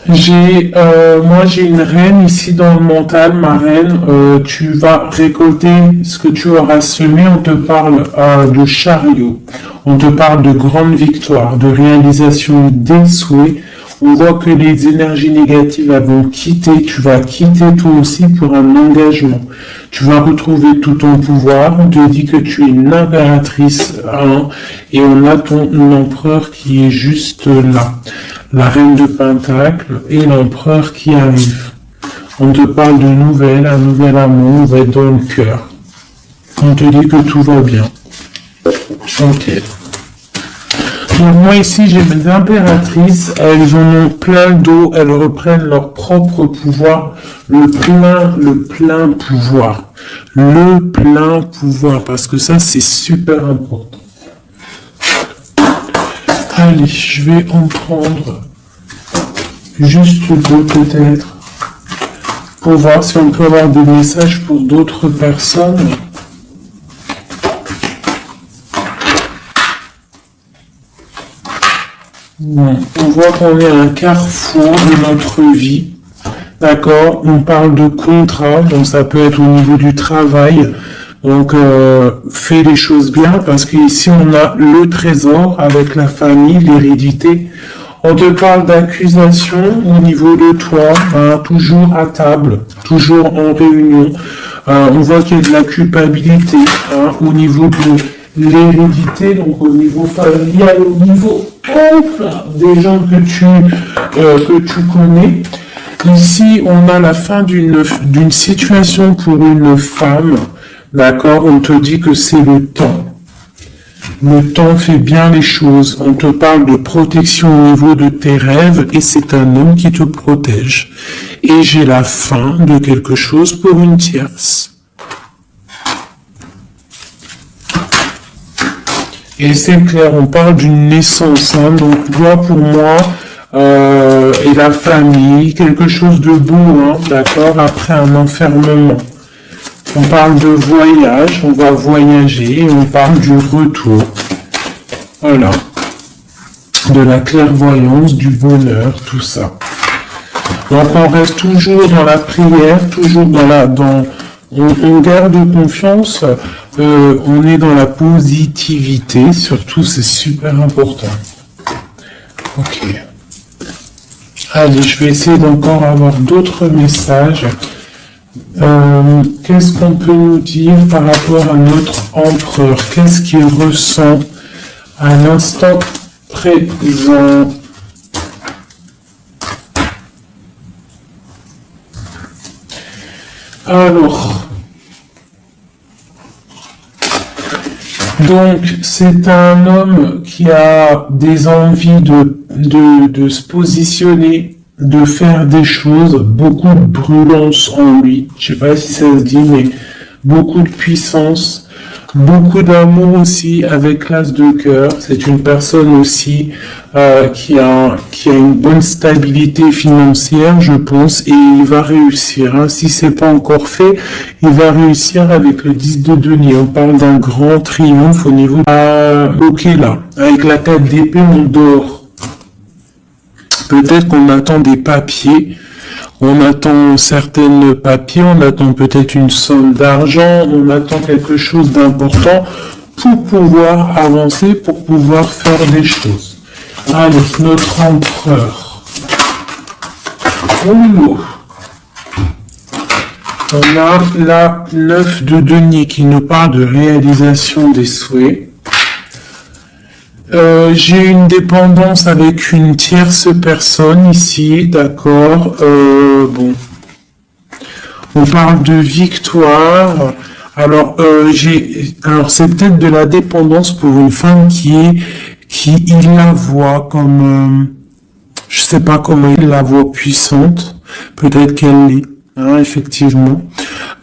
Moi j'ai une reine ici dans le mental, ma reine. Tu vas récolter ce que tu auras semé. On te parle de chariot. On te parle de grande victoire, de réalisation des souhaits. On voit que les énergies négatives vont quitter. Tu vas quitter toi aussi pour un engagement. Tu vas retrouver tout ton pouvoir. On te dit que tu es une impératrice, hein, et on a ton empereur qui est juste là. La reine de Pentacle et l'empereur qui arrive. On te parle de nouvelles, un nouvel amour va être dans le cœur. On te dit que tout va bien. Ok. Donc moi ici j'ai mes impératrices, elles en ont plein d'eau, elles reprennent leur propre pouvoir, le plein pouvoir. Le plein pouvoir, parce que ça c'est super important. Allez, je vais en prendre juste 2 peut-être, pour voir si on peut avoir des messages pour d'autres personnes. Bon, on voit qu'on est à un carrefour de notre vie. D'accord, on parle de contrat, donc ça peut être au niveau du travail. Donc, fais les choses bien, parce qu'ici, on a le trésor avec la famille, l'hérédité. On te parle d'accusation au niveau de toi, hein, toujours à table, toujours en réunion. On voit qu'il y a de la culpabilité, hein, au niveau de l'hérédité, donc au niveau familial, au niveau des gens que tu connais. Ici, on a la fin d'une situation pour une femme. D'accord, on te dit que c'est le temps. Le temps fait bien les choses. On te parle de protection au niveau de tes rêves et c'est un homme qui te protège. Et j'ai la fin de quelque chose pour une tierce. Et c'est clair, on parle d'une naissance. Hein, donc moi, pour moi, et la famille, quelque chose de beau, hein, d'accord, après un enfermement. On parle de voyage, on va voyager, on parle du retour. Voilà. De la clairvoyance, du bonheur, tout ça. Donc on reste toujours dans la prière, toujours on garde confiance, on est dans la positivité, surtout c'est super important. Ok. Allez, je vais essayer d'encore avoir d'autres messages. Qu'est-ce qu'on peut nous dire par rapport à notre empereur? Qu'est-ce qu'il ressent à l'instant présent? Alors, donc c'est un homme qui a des envies de se positionner, de faire des choses, beaucoup de brûlance en lui, je sais pas si ça se dit, mais beaucoup de puissance, beaucoup d'amour aussi avec l'as de cœur. C'est une personne aussi qui a une bonne stabilité financière, je pense, et il va réussir. Hein. Si c'est pas encore fait, il va réussir avec le 10 de denier. On parle d'un grand triomphe au niveau ok là, avec la 4 d'épée, on dort. Peut-être qu'on attend des papiers, on attend certains papiers, on attend peut-être une somme d'argent, on attend quelque chose d'important pour pouvoir avancer, pour pouvoir faire des choses. Allez, notre empereur. Oh. On a la 9 de denier qui nous parle de réalisation des souhaits. J'ai une dépendance avec une tierce personne ici, d'accord. Bon, on parle de victoire. Alors, c'est peut-être de la dépendance pour une femme qui il la voit comme Je sais pas comment il la voit puissante. Peut-être qu'elle l'est, hein, effectivement.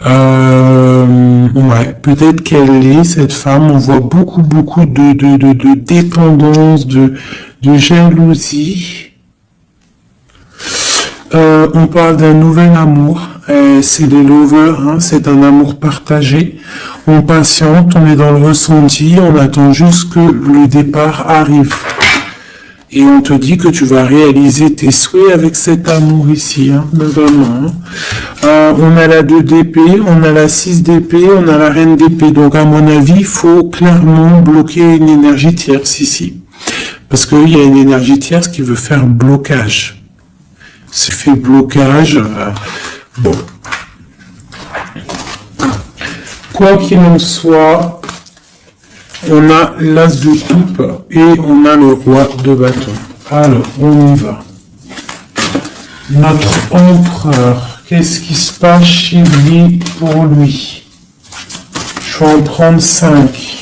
Ouais, peut-être qu'elle est, cette femme. On voit beaucoup de dépendance, de jalousie. On parle d'un nouvel amour. C'est les lovers, hein, c'est un amour partagé. On patiente, on est dans le ressenti, on attend juste que le départ arrive. Et on te dit que tu vas réaliser tes souhaits avec cet amour ici, hein, vraiment. On a la 2 d'épée, on a la 6 d'épée, on a la reine d'épée. Donc à mon avis, il faut clairement bloquer une énergie tierce ici. Parce qu'il y a une énergie tierce qui veut faire blocage. C'est fait blocage. Bon. Quoi qu'il en soit, on a l'as de coupe et on a le roi de bâton. Alors, on y va. Notre empereur, qu'est-ce qui se passe chez lui pour lui? Je vais en prendre 5.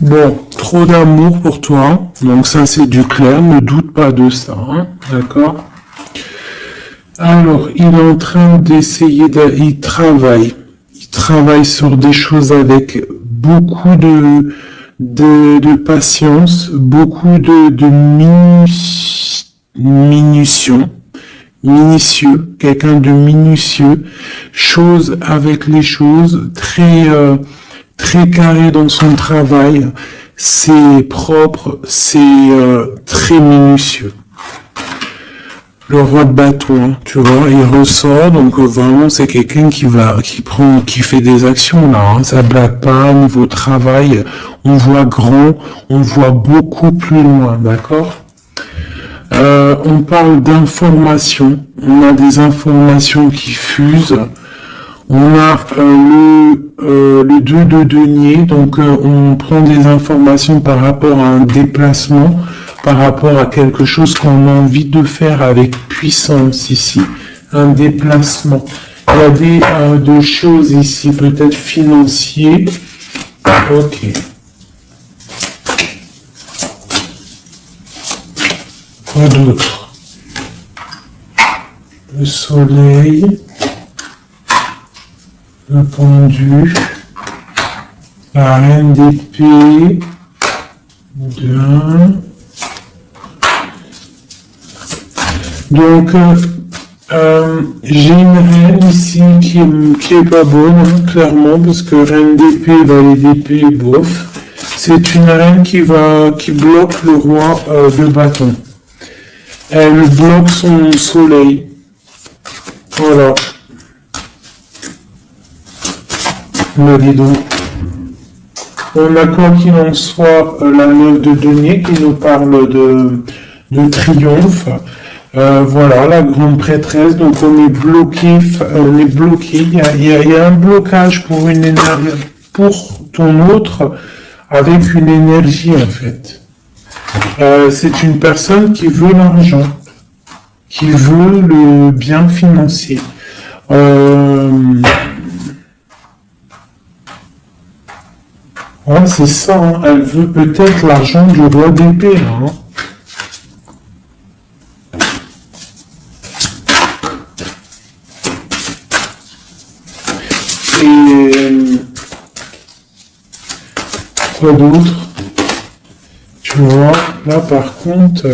Bon, trop d'amour pour toi, donc ça c'est du clair, ne doute pas de ça, hein, d'accord? Alors, il est en train d'essayer, il travaille sur des choses avec beaucoup de patience, beaucoup de minutieux, quelqu'un de minutieux, chose avec les choses, très carré dans son travail, c'est propre, c'est très minutieux. Le roi de bâton, hein, tu vois, il ressort, donc vraiment c'est quelqu'un qui fait des actions là, hein, ça blague pas, niveau travail, on voit grand, on voit beaucoup plus loin, d'accord? On parle d'informations, on a des informations qui fusent. On a le 2 de denier, donc on prend des informations par rapport à un déplacement, par rapport à quelque chose qu'on a envie de faire avec puissance ici, un déplacement. Il y a des choses ici, peut-être financiers. Ok. Quoi d'autre? Le soleil. Le pendu, la reine d'épée, 2. Donc, j'ai une reine ici qui est pas bonne, hein, clairement, parce que reine d'épée, valet d'épée, bof. C'est une reine qui bloque le roi de bâton. Elle bloque son soleil. Voilà. Le rideau. On a quoi qu'il en soit la 9 de denier qui nous parle de triomphe. Voilà, la grande prêtresse. Donc on est bloqué. Il y a un blocage pour une énergie, pour ton autre, avec une énergie en fait. C'est une personne qui veut l'argent, qui veut le bien financier. Ouais, c'est ça, hein. Elle veut peut-être l'argent du roi d'épée, hein. Et quoi d'autre? Tu vois, là par contre,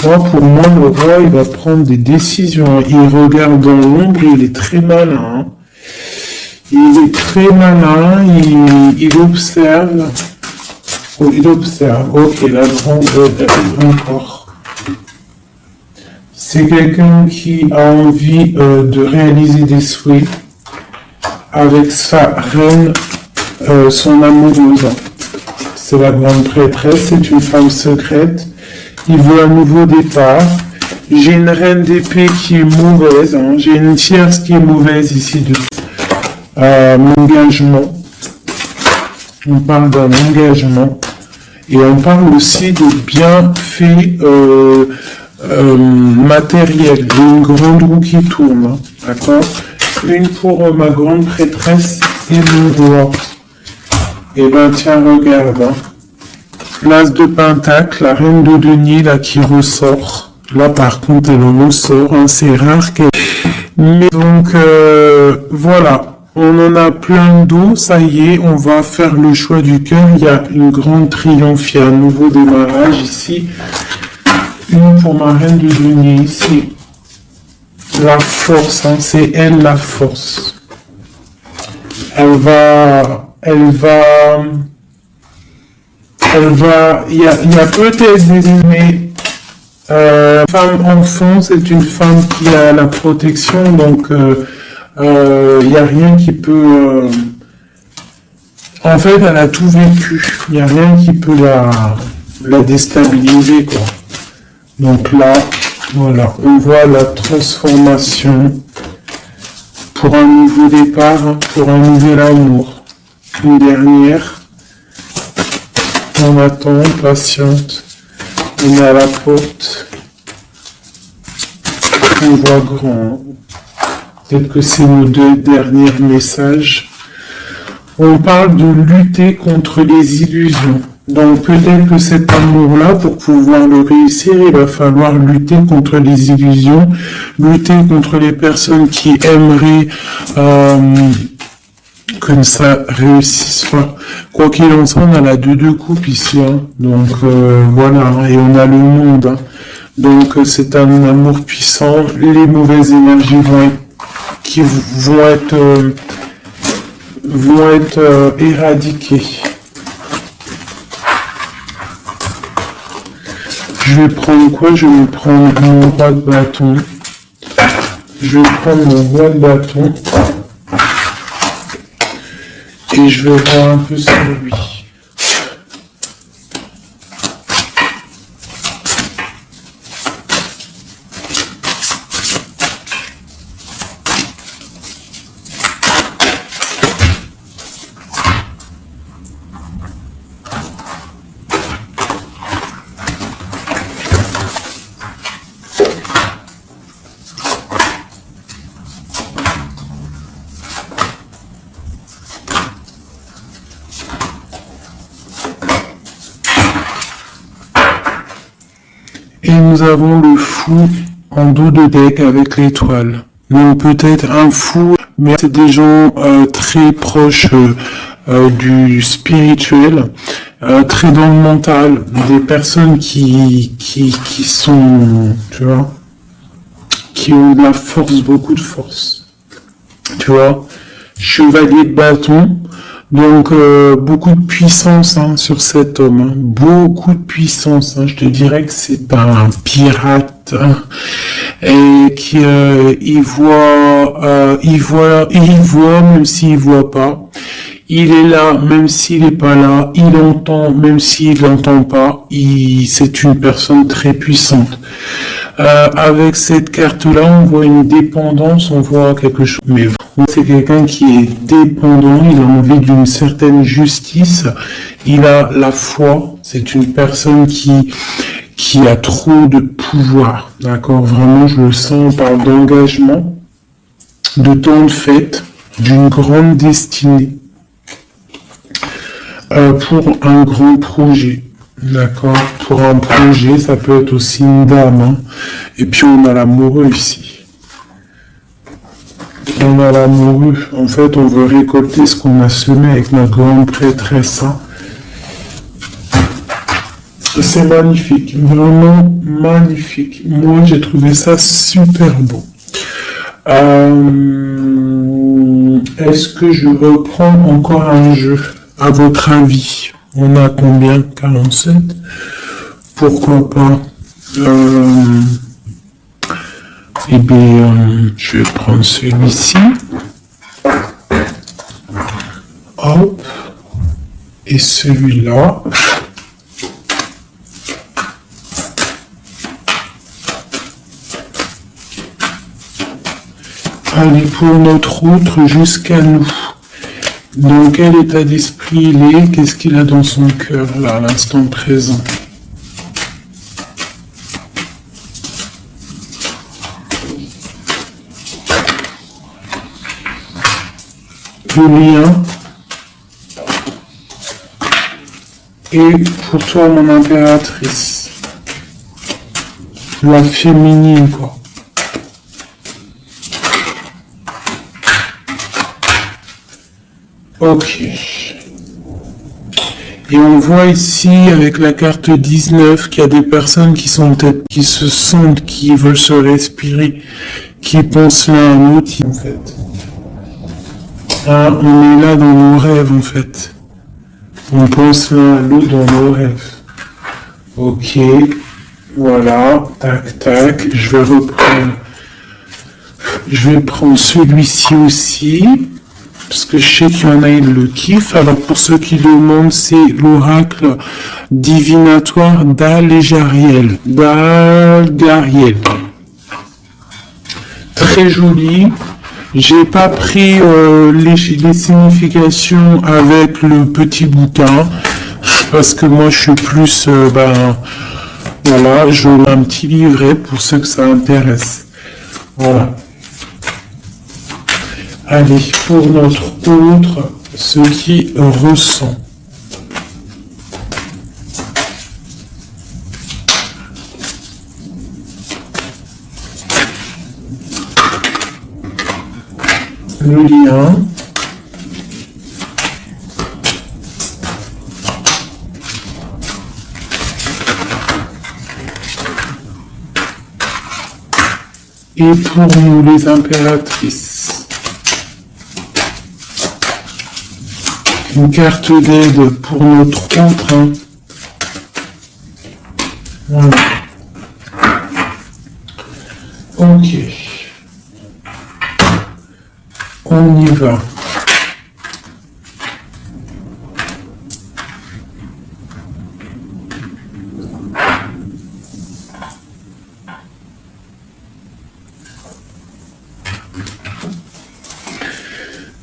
pour moi, le roi, il va prendre des décisions. Il regarde dans l'ombre, il est très malin, hein. Il est très malin, il observe. Oh, il observe. Ok, la grande encore. C'est quelqu'un qui a envie de réaliser des souhaits avec sa reine, son amoureuse. C'est la grande prêtresse, c'est une femme secrète Il veut un nouveau départ. J'ai une reine d'épée qui est mauvaise. Hein. J'ai une tierce qui est mauvaise ici de engagement. On parle d'un engagement. Et on parle aussi de bienfaits matériels. J'ai une grande roue qui tourne. Hein. D'accord? Une pour ma grande prêtresse et le roi. Et ben tiens, regarde. Hein. L'as de pentacle, la reine de denier là qui ressort. Là par contre elle ressort, hein, c'est rare qu'elle... Mais donc voilà, on en a plein d'eau, ça y est, on va faire le choix du cœur. Il y a une grande triomphe, il y a un nouveau démarrage ici. Une pour ma reine de denier ici. La force, hein, c'est elle la force. Elle va, il y a peut-être mais femme enfant, c'est une femme qui a la protection, donc il n'y a rien qui peut. En fait, elle a tout vécu. Il n'y a rien qui peut la déstabiliser, quoi. Donc là, voilà, on voit la transformation pour un nouveau départ, hein, pour un nouvel amour. Une dernière. On attend, on patiente. On est à la porte. On voit grand. Peut-être que c'est nos deux derniers messages. On parle de lutter contre les illusions. Donc peut-être que cet amour-là, pour pouvoir le réussir, il va falloir lutter contre les illusions, lutter contre les personnes qui aimeraient que ça réussisse pas. Quoi qu'il en soit, on a la deux coupe ici, hein. Donc voilà, et on a le monde. Hein. Donc c'est un amour puissant. Les mauvaises énergies vont être éradiquées. Je vais prendre quoi? Je vais prendre mon roi de bâton. Je vais prendre mon roi de bâton. Et je vais voir un peu sur lui. Et nous avons le fou en dos de deck avec l'étoile. Donc peut-être un fou, mais c'est des gens très proches du spirituel, très dans le mental, des personnes qui sont, tu vois, qui ont de la force, beaucoup de force. Tu vois, chevalier de bâton. Donc beaucoup de puissance hein, sur cet homme, hein. Beaucoup de puissance. Hein. Je te dirais que c'est un pirate hein. Et qui il voit même s'il voit pas. Il est là même s'il n'est pas là. Il entend même s'il n'entend pas. C'est une personne très puissante. Avec cette carte-là, on voit une dépendance, on voit quelque chose. Mais c'est quelqu'un qui est dépendant, il a envie d'une certaine justice, il a la foi, c'est une personne qui a trop de pouvoir, d'accord? Vraiment, je le sens, on parle d'engagement, de temps de fête, d'une grande destinée, pour un grand projet. D'accord, pour un projet, ça peut être aussi une dame. Hein. Et puis on a l'amoureux ici. On a l'amoureux. En fait, on veut récolter ce qu'on a semé avec notre grande prêtresse. Hein. C'est magnifique, vraiment magnifique. Moi, j'ai trouvé ça super beau. Est-ce que je reprends encore un jeu, à votre avis? On a combien? 47? Pourquoi pas? Eh bien, je vais prendre celui-ci. Hop. Et celui-là. Allez, pour notre autre, jusqu'à nous. Dans quel état d'esprit il est? Qu'est-ce qu'il a dans son cœur, là, à l'instant présent? Le lien. Et pour toi, mon impératrice. La féminine, quoi. Ok. Et on voit ici, avec la carte 19, qu'il y a des personnes qui sont peut-être, qui se sentent, qui veulent se respirer, qui pensent l'un à l'autre, en fait. Ah, on est là dans nos rêves, en fait. On pense l'un à l'autre dans nos rêves. Ok. Voilà. Tac, tac. Je vais reprendre. Je vais prendre celui-ci aussi. Parce que je sais qu'il y en a, ils le kiffent. Alors, pour ceux qui demandent, c'est l'oracle divinatoire d'Al-Gariel. d'Al-Gariel. Très joli. J'ai pas pris les significations avec le petit bouquin. Parce que moi, je suis plus... voilà, je mets un petit livret pour ceux que ça intéresse. Voilà. Allez, pour notre autre, ce qui ressent. Le lien. Et pour nous, les impératrices. Une carte d'aide pour notre autre. Hein. Voilà. Ok. On y va.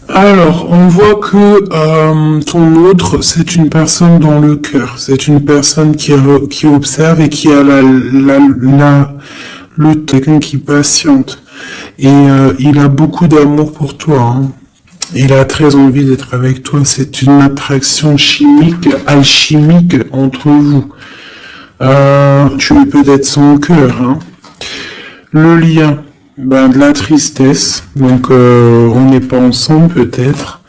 Alors, on voit que ton autre, c'est une personne dans le cœur. C'est une personne qui observe et qui a quelqu'un qui patiente. Et il a beaucoup d'amour pour toi. Hein. Il a très envie d'être avec toi. C'est une attraction chimique, alchimique entre vous. Tu es peut-être son cœur. Hein. Le lien. De la tristesse, donc on n'est pas ensemble peut-être.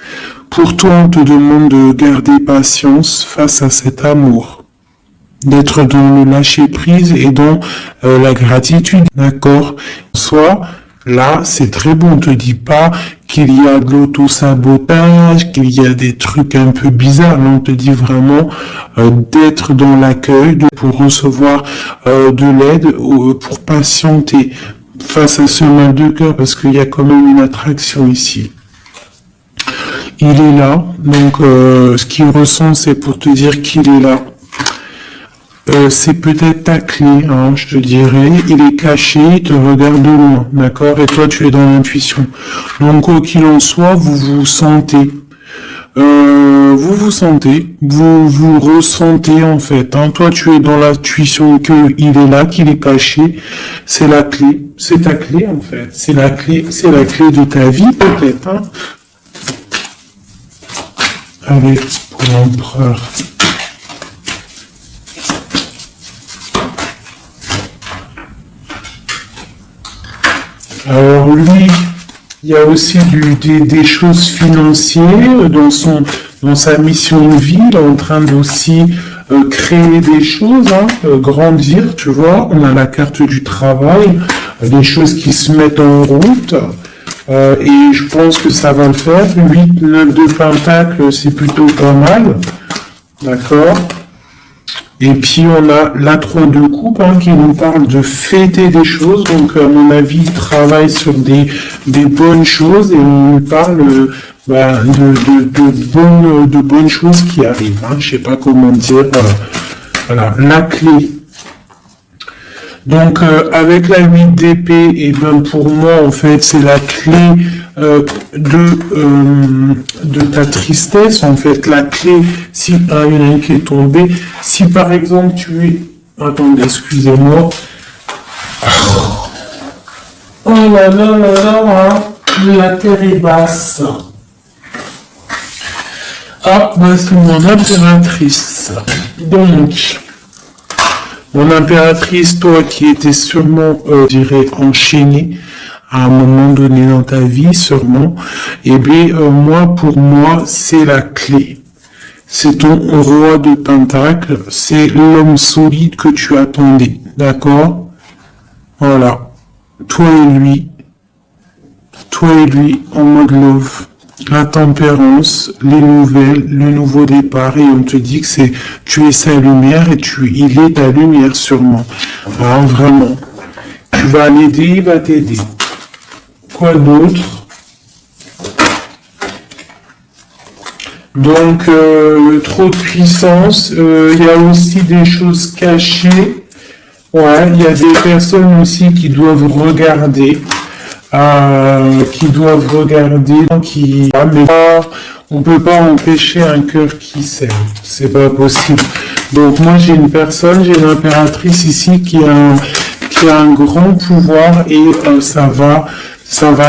Pour toi, on te demande de garder patience face à cet amour, d'être dans le lâcher-prise et dans la gratitude, d'accord? Soit, là, c'est très bon, on te dit pas qu'il y a de l'auto-sabotage, qu'il y a des trucs un peu bizarres, on te dit vraiment d'être dans l'accueil, pour recevoir de l'aide, pour patienter face à ce mal de cœur, parce qu'il y a quand même une attraction ici. Il est là, donc ce qu'il ressent, c'est pour te dire qu'il est là. C'est peut-être ta clé, hein, je te dirais. Il est caché, il te regarde de loin, d'accord? Et toi, tu es dans l'intuition. Donc, quoi qu'il en soit, vous vous sentez. Vous ressentez en fait. Hein. Toi, tu es dans l'intuition qu'il est là, qu'il est caché. C'est la clé. C'est ta clé en fait. C'est la clé de ta vie peut-être. Hein. Allez, pour l'empereur. Alors lui, il y a aussi des choses financières dans sa mission de vie. Il est en train d'aussi créer des choses, hein, grandir, tu vois. On a la carte du travail, des choses qui se mettent en route. Et je pense que ça va le faire. 8, 9 de pentacles, c'est plutôt pas mal. D'accord. Et puis on a la 3 de coupe hein, qui nous parle de fêter des choses. Donc à mon avis, il travaille sur des bonnes choses et on nous parle de bonnes choses qui arrivent. Hein. Je sais pas comment dire. Voilà, la clé Donc avec la 8 d'épée, et ben pour moi en fait c'est la clé de ta tristesse, en fait la clé, si il y en a une qui est tombée, si par exemple tu es, attendez, excusez-moi, oh là là là là, la terre est basse. Ah, bah c'est mon impératrice. Donc, mon impératrice, toi qui étais sûrement, je dirais, enchaînée à un moment donné dans ta vie, sûrement, eh bien, moi, pour moi, c'est la clé. C'est ton roi de pentacle, c'est l'homme solide que tu attendais, d'accord? Voilà. Toi et lui, en mode love. La tempérance, les nouvelles, le nouveau départ, et on te dit que tu es sa lumière et il est ta lumière sûrement. Alors vraiment, tu vas l'aider, il va t'aider. Quoi d'autre? Donc, trop de puissance, il y a aussi des choses cachées. Ouais, il y a des personnes aussi qui doivent regarder. Mais on peut pas empêcher un cœur qui s'aime, c'est pas possible. Donc moi j'ai une impératrice ici qui a un grand pouvoir et ça va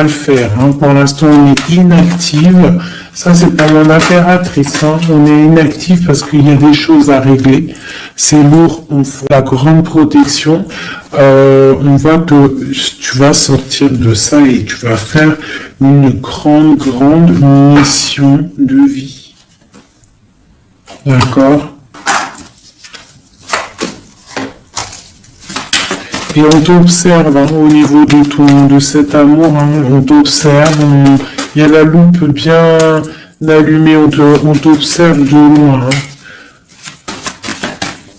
le faire. Hein. Pour l'instant on est inactive. Ça c'est pas mon impératrice. Hein. On est inactive parce qu'il y a des choses à régler. C'est lourd. On fait la grande protection. Tu vas sortir de ça et tu vas faire une grande mission de vie. D'accord? Et on t'observe hein, au niveau de cet amour, hein, on t'observe, il y a la loupe bien allumée, on t'observe de loin. Hein.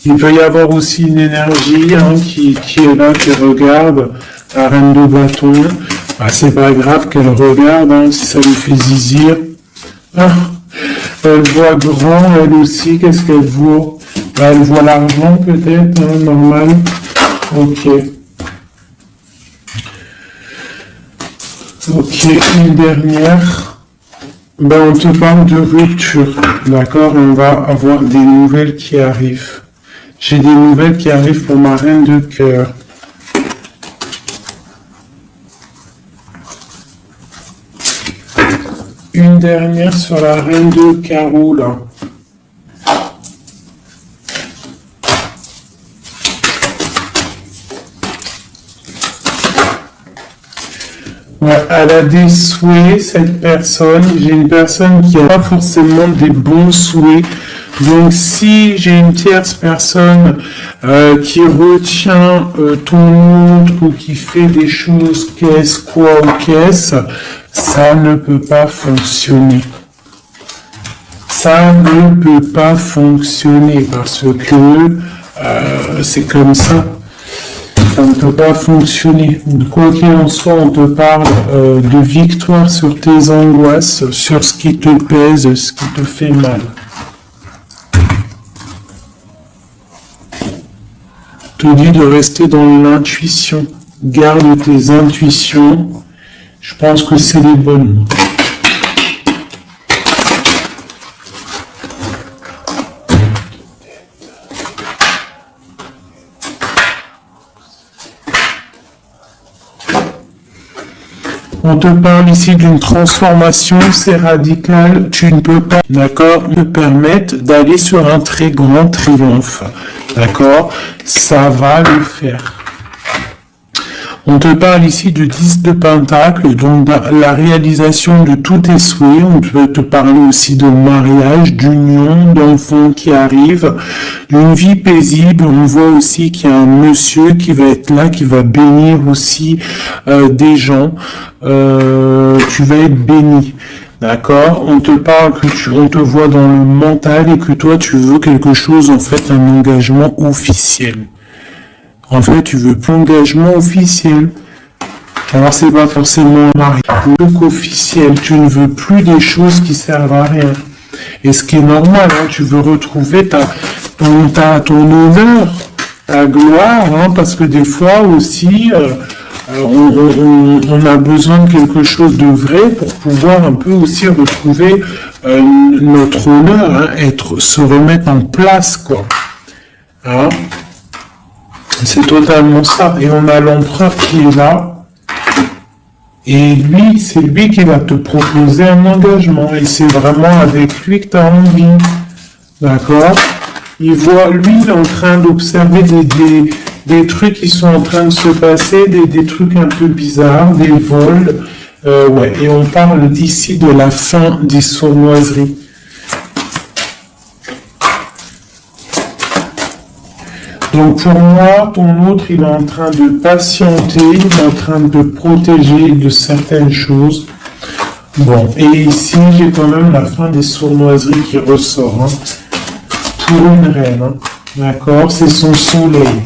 Il peut y avoir aussi une énergie hein, qui est là, qui regarde, la reine de bâton. Ah, c'est pas grave qu'elle regarde, hein, si ça lui fait zizir. Ah, elle voit grand, elle aussi, qu'est-ce qu'elle voit? Elle voit l'argent peut-être, hein, normal. Ok. Ok, une dernière. Ben, on te parle de rupture, d'accord? On va avoir des nouvelles qui arrivent. J'ai des nouvelles qui arrivent pour ma reine de cœur. Une dernière sur la reine de carreau, là. Ouais, elle a des souhaits, cette personne. J'ai une personne qui n'a pas forcément des bons souhaits. Donc, si j'ai une tierce personne qui retient ton autre ou qui fait des choses ça ne peut pas fonctionner. Ça ne peut pas fonctionner parce que c'est comme ça. Ça ne peut pas fonctionner. Quoi qu'il en soit, on te parle de victoire sur tes angoisses, sur ce qui te pèse, ce qui te fait mal. Te dit de rester dans l'intuition. Garde tes intuitions. Je pense que c'est les bonnes. On te parle ici d'une transformation, c'est radical, tu ne peux pas, d'accord, te permettre d'aller sur un très grand triomphe, d'accord, ça va le faire. On te parle ici de 10 de pentacle, donc la réalisation de tous tes souhaits. On peut te parler aussi de mariage, d'union, d'enfants qui arrivent, d'une vie paisible. On voit aussi qu'il y a un monsieur qui va être là, qui va bénir aussi des gens. Tu vas être béni. D'accord? On te parle on te voit dans le mental et que toi tu veux quelque chose, en fait, un engagement officiel. En fait, tu veux plus d'engagement officiel. Alors, c'est pas forcément un mariage. Donc, officiel, tu ne veux plus des choses qui servent à rien. Et ce qui est normal, hein, tu veux retrouver ton honneur, la gloire, hein, parce que des fois aussi, on a besoin de quelque chose de vrai pour pouvoir un peu aussi retrouver notre honneur, hein, se remettre en place, quoi. Hein? C'est totalement ça. Et on a l'empereur qui est là. Et lui, c'est lui qui va te proposer un engagement. Et c'est vraiment avec lui que tu as envie. D'accord? Lui, il est en train d'observer des trucs qui sont en train de se passer, des trucs un peu bizarres, des vols. Ouais. Et on parle d'ici de la fin des sournoiseries. Donc pour moi, ton autre, il est en train de patienter, il est en train de protéger de certaines choses. Bon, et ici, j'ai quand même la fin des sournoiseries qui ressort. Hein, pour une reine, hein, d'accord? C'est son soleil.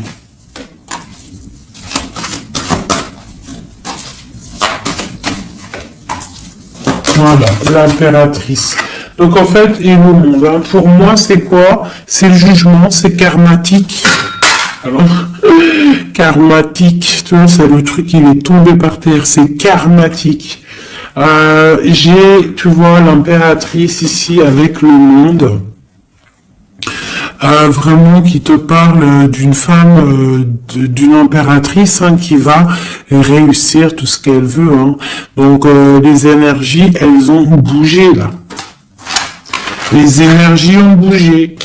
Voilà, l'impératrice. Donc en fait, et le monde, hein, pour moi, c'est quoi? C'est le jugement, c'est karmatique. Alors, karmatique, tu vois, c'est le truc, il est tombé par terre, c'est karmatique. Tu vois, l'impératrice ici avec le monde, vraiment qui te parle d'une femme, d'une impératrice, hein, qui va réussir tout ce qu'elle veut. Hein. Donc, les énergies, elles ont bougé là. Les énergies ont bougé.